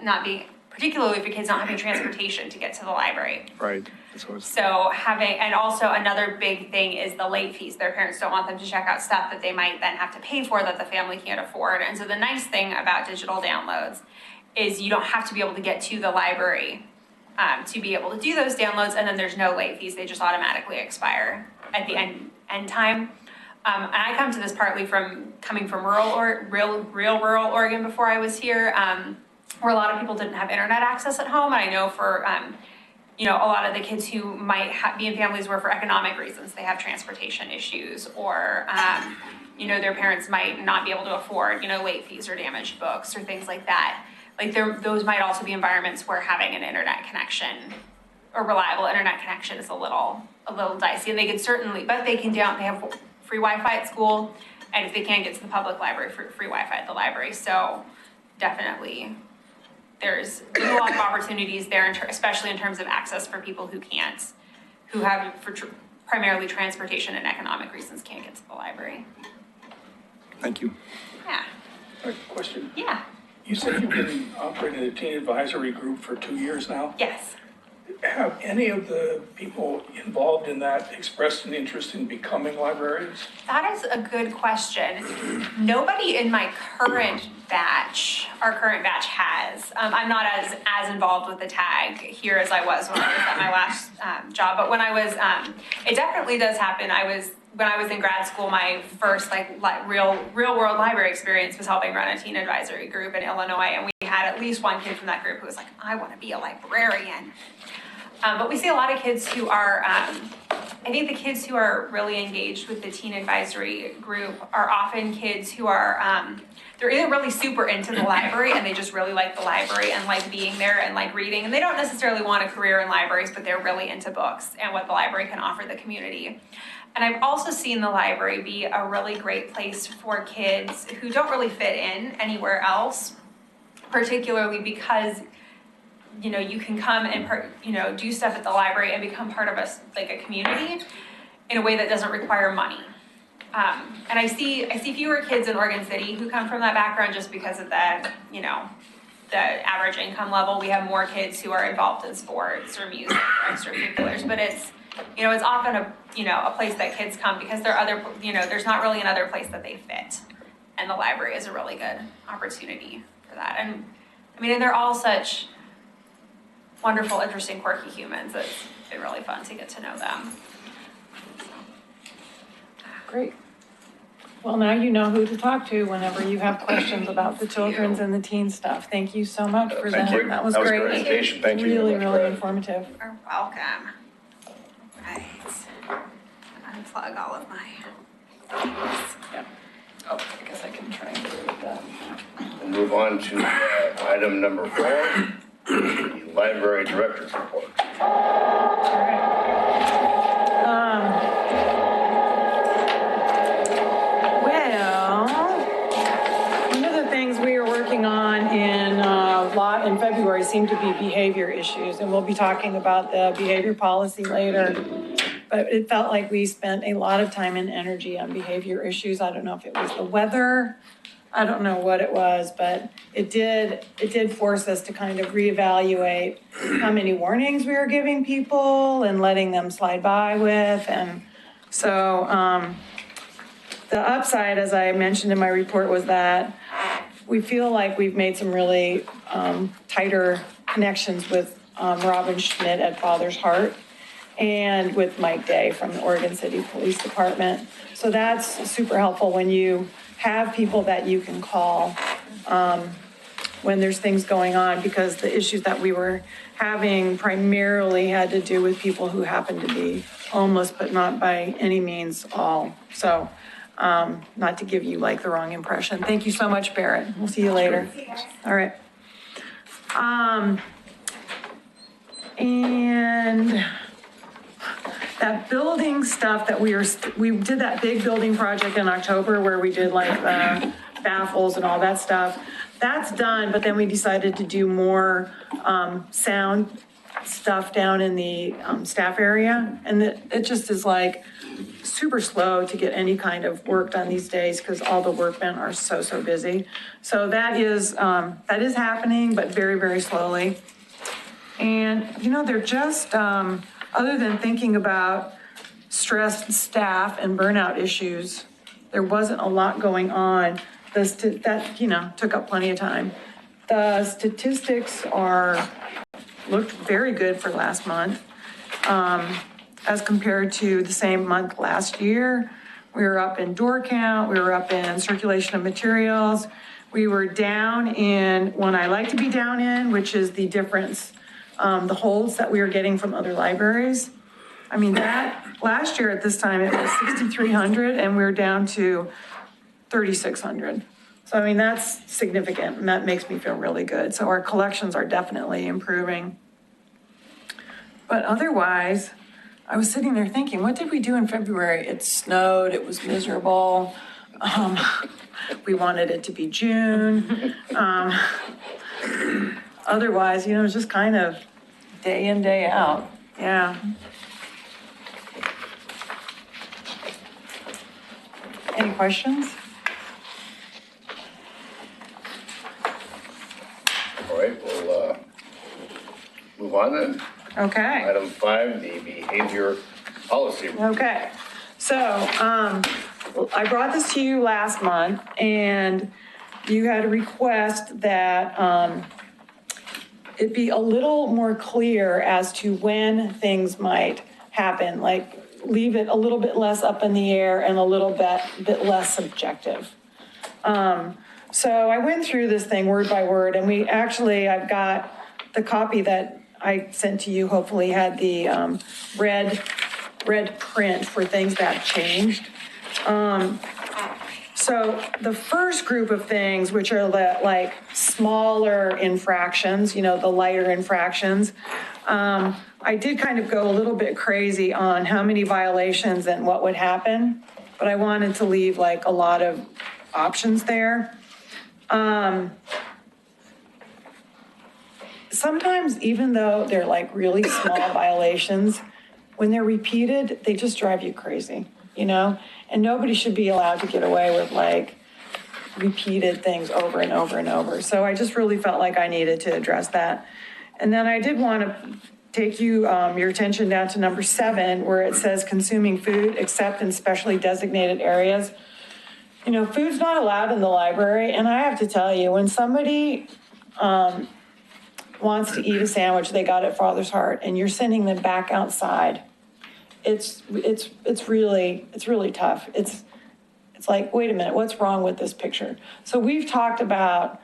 Speaker 5: particularly if a kid's not having transportation to get to the library.
Speaker 6: Right. That's what it's-
Speaker 5: So and also another big thing is the late fees. Their parents don't want them to check out stuff that they might then have to pay for that the family can't afford. And so the nice thing about digital downloads is you don't have to be able to get to the library to be able to do those downloads, and then there's no late fees. They just automatically expire at the end time. And I come to this partly from coming from real rural Oregon before I was here, where a lot of people didn't have internet access at home. And I know for you know, a lot of the kids who might be in families where for economic reasons they have transportation issues, or, you know, their parents might not be able to afford, you know, late fees or damaged books or things like that. Like those might also be environments where having an internet connection or reliable internet connection is a little dicey. And they could certainly, but they have free Wi-Fi at school. And if they can't get to the public library, free Wi-Fi at the library. So definitely there's a lot of opportunities there, especially in terms of access for people who have primarily transportation and economic reasons can't get to the library.
Speaker 6: Thank you.
Speaker 5: Yeah,
Speaker 8: Question.
Speaker 5: yeah,
Speaker 8: You said you've been operating a teen advisory group for 2 years now.
Speaker 5: yes.
Speaker 8: Have any of the people involved in that expressed an interest in becoming librarians?
Speaker 5: That is a good question. Nobody in my current batch has. I'm not as involved with the tag here as I was when I was at my last job, but when I was, it definitely does happen. When I was in grad school, my first real world library experience was helping run a teen advisory group in Illinois, and we had at least one kid from that group who was like, I want to be a librarian. But we see a lot of kids who are, I think the kids who are really engaged with the teen advisory group are often kids who are, they're either really super into the library and they just really like the library and like being there and like reading, and they don't necessarily want a career in libraries, but they're really into books and what the library can offer the community. And I've also seen the library be a really great place for kids who don't really fit in anywhere else, particularly because you know, you can come and do stuff at the library and become part of a community in a way that doesn't require money. And I see fewer kids in Oregon City who come from that background just because of the average income level. We have more kids who are involved in sports or music or extracurriculars, but it's often a place that kids come because there's not really another place that they fit. And the library is a really good opportunity for that. And I mean, they're all such wonderful, interesting, quirky humans. It's been really fun to get to know them.
Speaker 1: Great. Well, now you know who to talk to whenever you have questions about the children's and the teen stuff. Thank you so much for that.
Speaker 3: Thank you.
Speaker 1: That was
Speaker 3: That was
Speaker 1: great.
Speaker 3: great. Presentation. Thank you very
Speaker 1: Really,
Speaker 3: much,
Speaker 1: really
Speaker 3: Brad.
Speaker 1: informative.
Speaker 5: You're welcome. Right. Unplug all of my.
Speaker 1: Yeah. Oh, I guess I can try and do that.
Speaker 2: We'll move on to item number 4, the library director's report.
Speaker 1: All right. Well, one of the things we are working on in February seemed to be behavior issues, and we'll be talking about the behavior policy later. But it felt like we spent a lot of time and energy on behavior issues. I don't know if it was the weather. I don't know what it was, but it did force us to kind of reevaluate how many warnings we were giving people and letting them slide by with. And so the upside, as I mentioned in my report, was that we feel like we've made some really tighter connections with Robin Schmidt at Father's Heart and with Mike Day from the Oregon City Police Department. So that's super helpful when you have people that you can call when there's things going on, because the issues that we were having primarily had to do with people who happen to be homeless, but not by any means all. So not to give you like the wrong impression. Thank you so much, Barrett. We'll see you later. All right. And that building stuff that we did that big building project in October where we did like the baffles and all that stuff. That's done, but then we decided to do more sound stuff down in the staff area. And it just is like super slow to get any kind of work done these days because all the workmen are so busy. So that is happening, but very, very slowly. And, they're just, other than thinking about stressed staff and burnout issues, there wasn't a lot going on. That took up plenty of time. The statistics looked very good for last month. As compared to the same month last year, we were up in door count, we were up in circulation of materials. We were down in what I like to be down in, which is the difference, the holds that we were getting from other libraries. I mean, that last year at this time, it was 6,300 and we were down to 3,600. So, I mean, that's significant and that makes me feel really good. So our collections are definitely improving. But otherwise, I was sitting there thinking, what did we do in February? It snowed, it was miserable. We wanted it to be June. Otherwise, it was just kind of day in, day out. Yeah. Any questions?
Speaker 2: All right, we'll move on then.
Speaker 1: Okay.
Speaker 2: Item 5, the behavior policy.
Speaker 1: Okay. So I brought this to you last month and you had a request that it be a little more clear as to when things might happen, like leave it a little bit less up in the air and a little bit less subjective. So I went through this thing word by word and I've got the copy that I sent to you, hopefully had the red print for things that have changed. So the first group of things, which are the like smaller infractions, the lighter infractions, I did kind of go a little bit crazy on how many violations and what would happen, but I wanted to leave like a lot of options there. Sometimes, even though they're like really small violations, when they're repeated, they just drive you crazy, and nobody should be allowed to get away with like repeated things over and over and over. So I just really felt like I needed to address that. And then I did want to take your attention down to number 7, where it says consuming food except in specially designated areas. You know, food's not allowed in the library, and I have to tell you, when somebody wants to eat a sandwich they got at Father's Heart, and you're sending them back outside, it's really tough. It's like, wait a minute, what's wrong with this picture? So we've talked about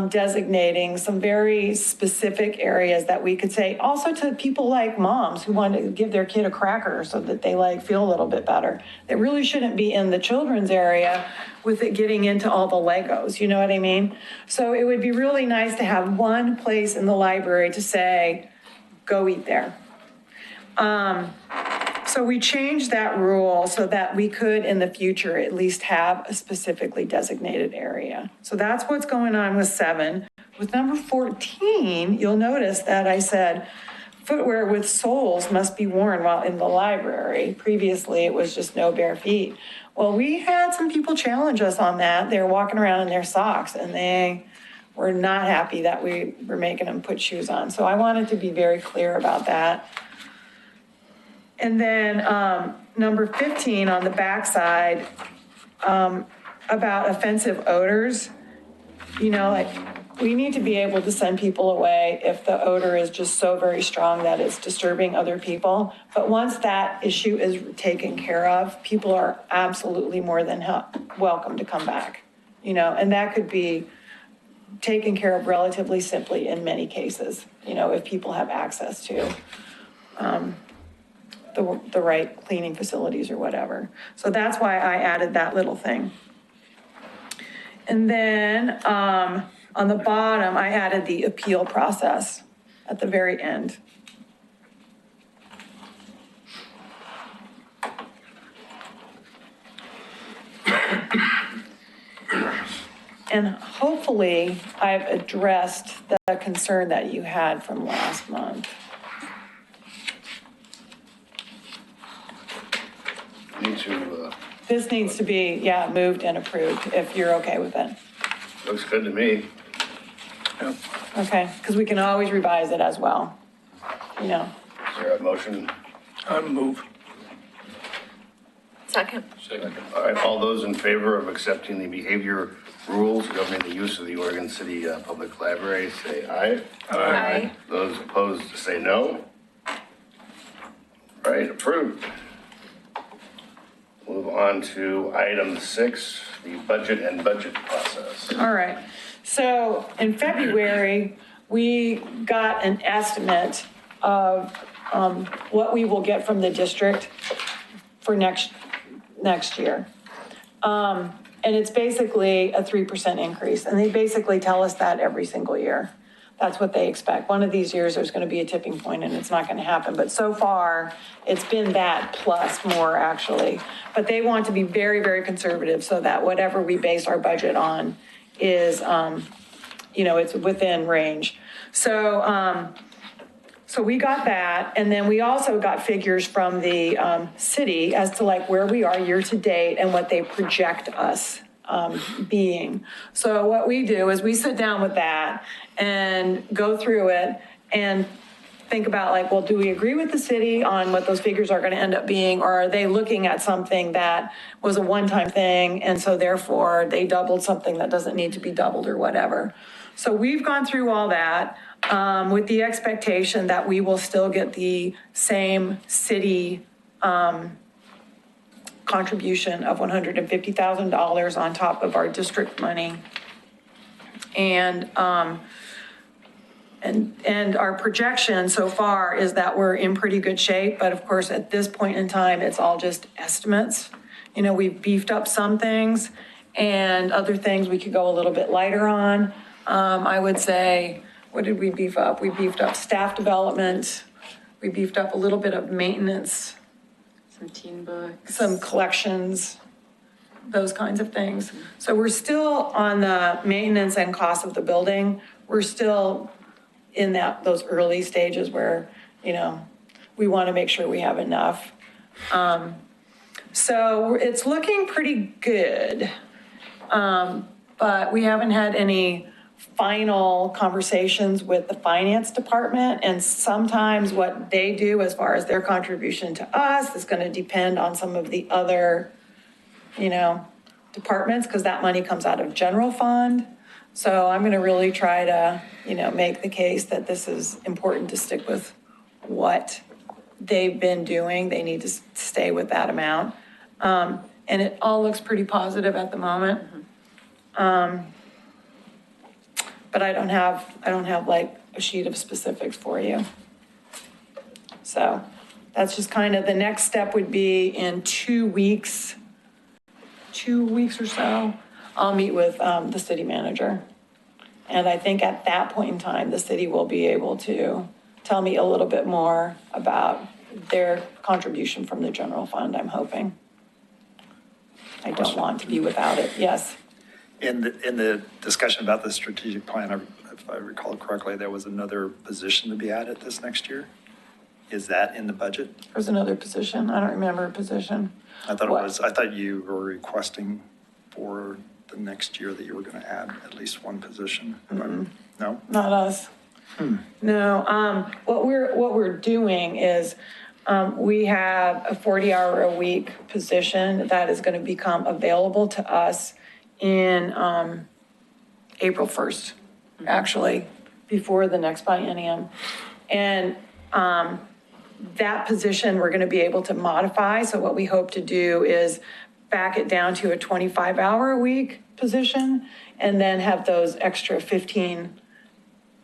Speaker 1: designating some very specific areas that we could say, also to people like moms who want to give their kid a cracker so that they like feel a little bit better. It really shouldn't be in the children's area with it getting into all the Legos, you know what I mean? So it would be really nice to have one place in the library to say, go eat there. So we changed that rule so that we could, in the future, at least have a specifically designated area. So that's what's going on with 7. With number 14, you'll notice that I said footwear with soles must be worn while in the library. Previously, it was just no bare feet. Well, we had some people challenge us on that. They were walking around in their socks, and they were not happy that we were making them put shoes on. So I wanted to be very clear about that. And then number 15 on the backside, about offensive odors, you know, like we need to be able to send people away if the odor is just so very strong that it's disturbing other people. But once that issue is taken care of, people are absolutely more than welcome to come back, you know, and that could be taken care of relatively simply in many cases, you know, if people have access to the right cleaning facilities or whatever. So that's why I added that little thing. And then on the bottom, I added the appeal process at the very end. And hopefully I've addressed the concern that you had from last month. This needs to be, yeah, moved and approved, if you're okay with it.
Speaker 2: Looks good to me.
Speaker 1: Okay, because we can always revise it as well, you know.
Speaker 2: Is there a motion?
Speaker 8: I move.
Speaker 4: Second.
Speaker 2: All right, all those in favor of accepting the behavior rules governing the use of the Oregon City Public Library, say aye.
Speaker 4: Aye.
Speaker 2: Those opposed, say no. All right, approved. Move on to item 6, the budget and budget process.
Speaker 1: All right, so in February, we got an estimate of what we will get from the district for next year. And it's basically a 3% increase, and they basically tell us that every single year. That's what they expect. One of these years, there's going to be a tipping point and it's not going to happen. But so far, it's been that plus more, actually. But they want to be very, very conservative so that whatever we base our budget on is, you know, it's within range. So, so we got that. And then we also got figures from the city as to like where we are year to date and what they project us being. So what we do is we sit down with that and go through it and think about like, well, do we agree with the city on what those figures are going to end up being? Or are they looking at something that was a one-time thing and so therefore they doubled something that doesn't need to be doubled or whatever? So we've gone through all that with the expectation that we will still get the same city contribution of $150,000 on top of our district money. And our projection so far is that we're in pretty good shape, but of course at this point in time, it's all just estimates. You know, we've beefed up some things and other things we could go a little bit lighter on. I would say, what did we beef up? We beefed up staff development. We beefed up a little bit of maintenance.
Speaker 7: Some teen books.
Speaker 1: Some collections, those kinds of things. So we're still on the maintenance and cost of the building. We're still in those early stages where, you know, we want to make sure we have enough. So it's looking pretty good. But we haven't had any final conversations with the finance department, and sometimes what they do as far as their contribution to us is going to depend on some of the other, you know, departments because that money comes out of general fund. So I'm going to really try to, make the case that this is important to stick with what they've been doing. They need to stay with that amount. And it all looks pretty positive at the moment. But I don't have like a sheet of specifics for you. So that's just kind of, the next step would be in 2 weeks or so, I'll meet with the city manager. And I think at that point in time, the city will be able to tell me a little bit more about their contribution from the general fund, I'm hoping. I don't want to be without it, yes.
Speaker 6: In the discussion about the strategic plan, if I recall correctly, there was another position to be added this next year. Is that in the budget?
Speaker 1: There's another position, I don't remember a position.
Speaker 6: I thought
Speaker 1: What?
Speaker 6: I thought you were requesting for the next year that you were going to add at least one position. No?
Speaker 1: Not us. No, what we're doing is, we have a 40-hour-a-week position that is going to become available to us in, April 1st, actually, before the next biennium. And, that position, we're going to be able to modify. So what we hope to do is back it down to a 25-hour-a-week position and then have those extra 15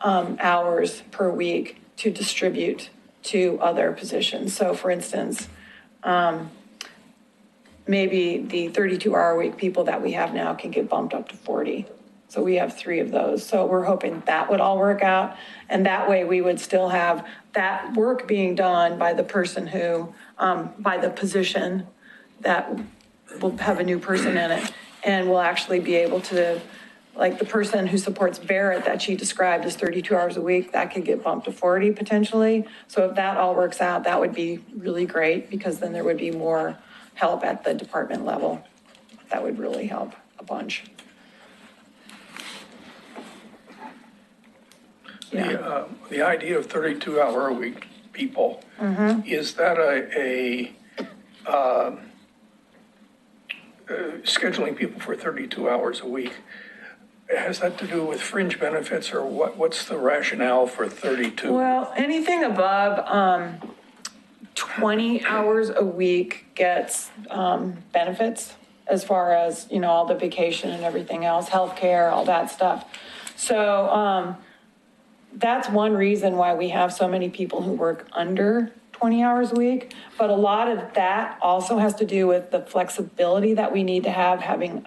Speaker 1: hours per week to distribute to other positions. So for instance, maybe the 32-hour-a-week people that we have now can get bumped up to 40. So we have 3 of those. So we're hoping that would all work out. And that way we would still have that work being done by the person who, by the position that will have a new person in it. And we'll actually be able to, like the person who supports Barrett that she described as 32 hours a week, that could get bumped to 40 potentially. So if that all works out, that would be really great because then there would be more help at the department level. That would really help a bunch.
Speaker 8: The idea of 32-hour-a-week people, is that scheduling people for 32 hours a week, has that to do with fringe benefits or what's the rationale for 32?
Speaker 1: Well, anything above 20 hours a week gets benefits as far as, all the vacation and everything else, healthcare, all that stuff. So that's one reason why we have so many people who work under 20 hours a week. But a lot of that also has to do with the flexibility that we need to have having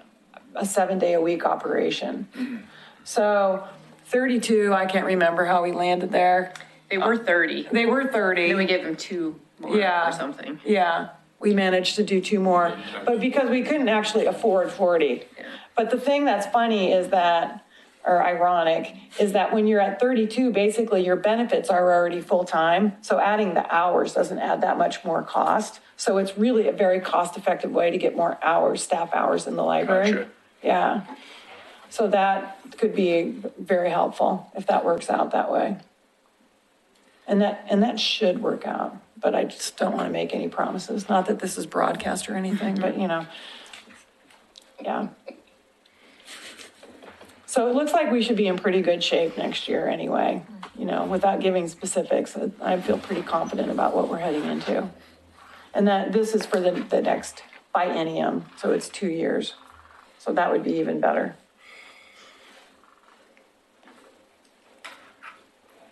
Speaker 1: a 7-day-a-week operation. So 32, I can't remember how we landed there.
Speaker 9: They were 30.
Speaker 1: They were 30.
Speaker 9: Then we gave them 2 more
Speaker 1: Yeah.
Speaker 9: or something.
Speaker 1: Yeah, we managed to do 2 more, but because we couldn't actually afford 40. But the thing that's funny is that, or ironic, is that when you're at 32, basically your benefits are already full-time. So adding the hours doesn't add that much more cost. So it's really a very cost-effective way to get more hours, staff hours in the library.
Speaker 8: Gotcha.
Speaker 1: Yeah. So that could be very helpful if that works out that way. And that should work out, but I just don't want to make any promises. Not that this is broadcast or anything, but yeah. So it looks like we should be in pretty good shape next year anyway, without giving specifics. I feel pretty confident about what we're heading into. And that this is for the next biennium, so it's 2 years. So that would be even better.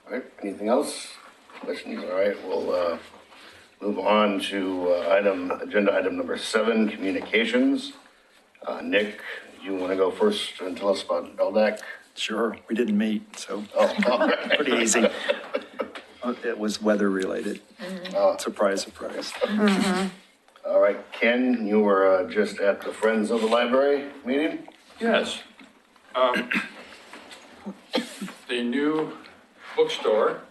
Speaker 2: All right, anything else? Questions? All right, we'll move on to agenda item number 7, communications. Nick, you want to go first and tell us about LDAC?
Speaker 6: Sure, we didn't meet, so
Speaker 2: Oh, all right.
Speaker 6: pretty easy. It was weather related. Surprise, surprise.
Speaker 2: All right, Ken, you were just at the Friends of the Library meeting?
Speaker 10: Yes. The new bookstore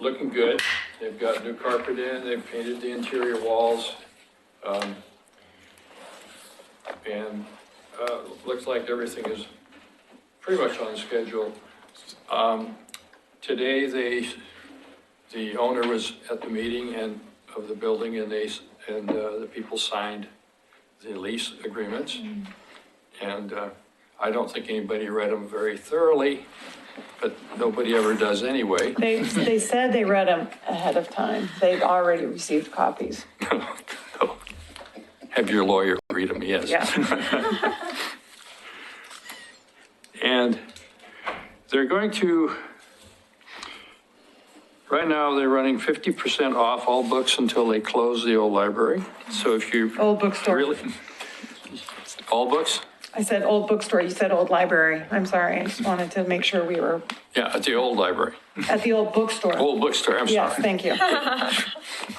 Speaker 10: looking good. They've got new carpet in, they've painted the interior walls. And looks like everything is pretty much on schedule. Today, the owner was at the meeting of the building, and the people signed the lease agreements. And I don't think anybody read them very thoroughly, but nobody ever does anyway.
Speaker 1: They said they read them ahead of time. They've already received copies.
Speaker 10: Have your lawyer read them, yes.
Speaker 1: Yeah.
Speaker 10: And they're going to, right now, they're running 50% off all books until they close the old library. So if you.
Speaker 1: Old bookstore.
Speaker 10: Really, all books?
Speaker 1: I said old bookstore, you said old library. I'm sorry, I just wanted to make sure we were
Speaker 10: Yeah, at the old library.
Speaker 1: at the old bookstore.
Speaker 10: Old bookstore, I'm
Speaker 1: Yes,
Speaker 10: sorry.
Speaker 1: thank you.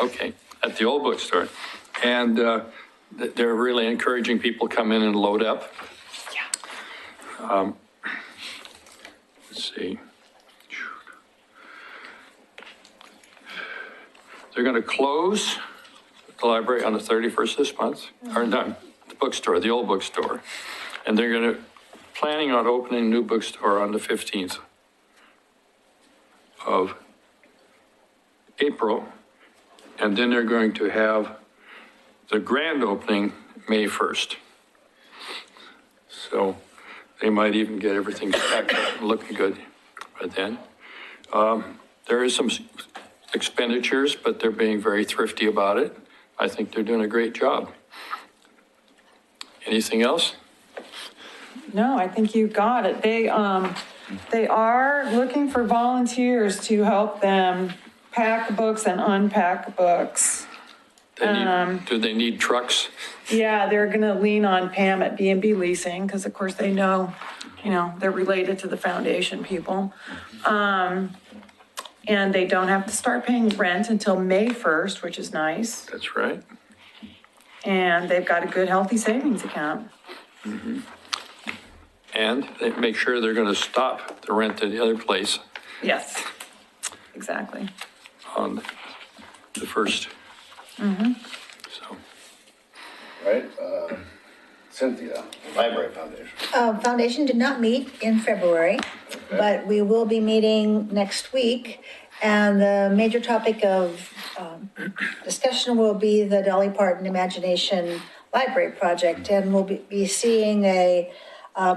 Speaker 10: Okay, at the old bookstore. And they're really encouraging people to come in and load up.
Speaker 1: Yeah.
Speaker 10: Let's see. They're going to close the library on the 31st this month, or not, the bookstore, the old bookstore. And they're going to, planning on opening a new bookstore on the 15th of April. And then they're going to have the grand opening May 1st. So they might even get everything back up and looking good by then. There is some expenditures, but they're being very thrifty about it. I think they're doing a great job. Anything else?
Speaker 1: No, I think you got it. They are looking for volunteers to help them pack books and unpack books.
Speaker 10: Do they need trucks?
Speaker 1: Yeah, they're gonna lean on Pam at B&B Leasing, because of course they know, they're related to the foundation people. And they don't have to start paying rent until May 1st, which is nice.
Speaker 10: That's right.
Speaker 1: And they've got a good, healthy savings account.
Speaker 10: And they make sure they're going to stop the rent at the other place
Speaker 1: Yes, exactly.
Speaker 10: on the first. So,
Speaker 2: Right? Cynthia, Library Foundation.
Speaker 4: Foundation did not meet in February, but we will be meeting next week. And the major topic of discussion will be the Dolly Parton Imagination Library Project. And we'll be seeing a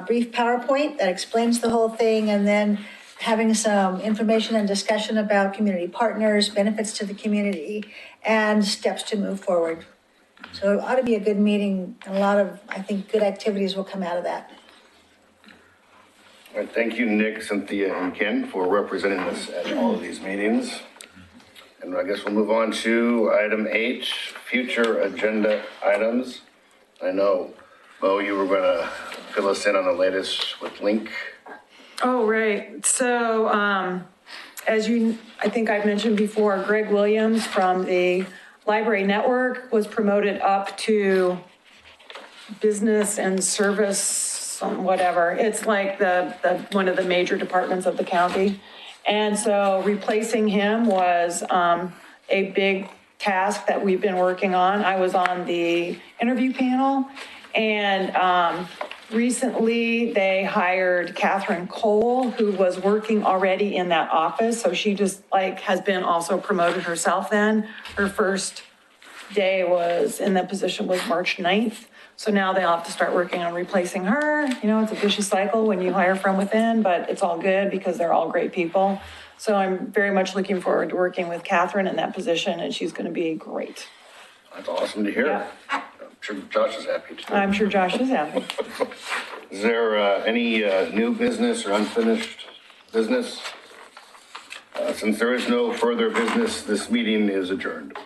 Speaker 4: brief PowerPoint that explains the whole thing, and then having some information and discussion about community partners, benefits to the community, and steps to move forward. So it ought to be a good meeting, and a lot of, I think, good activities will come out of that.
Speaker 2: All right, thank you, Nick, Cynthia, and Ken for representing us at all of these meetings. And I guess we'll move on to item H, future agenda items. I know, Mo, you were gonna fill us in on the latest with Link.
Speaker 1: Oh, right. So, as I think I've mentioned before, Greg Williams from the Library Network was promoted up to business and service, whatever. It's like one of the major departments of the county. And so replacing him was a big task that we've been working on. I was on the interview panel, and recently they hired Catherine Cole, who was working already in that office. So she just has been also promoted herself then. Her first day in that position was March 9th. So now they'll have to start working on replacing her. It's a vicious cycle when you hire from within, but it's all good because they're all great people. So I'm very much looking forward to working with Catherine in that position, and she's going to be great.
Speaker 2: That's awesome to hear.
Speaker 1: Yeah.
Speaker 2: I'm sure Josh is happy too.
Speaker 1: I'm sure Josh is happy.
Speaker 2: Is there any new business or unfinished business? Since there is no further business, this meeting is adjourned.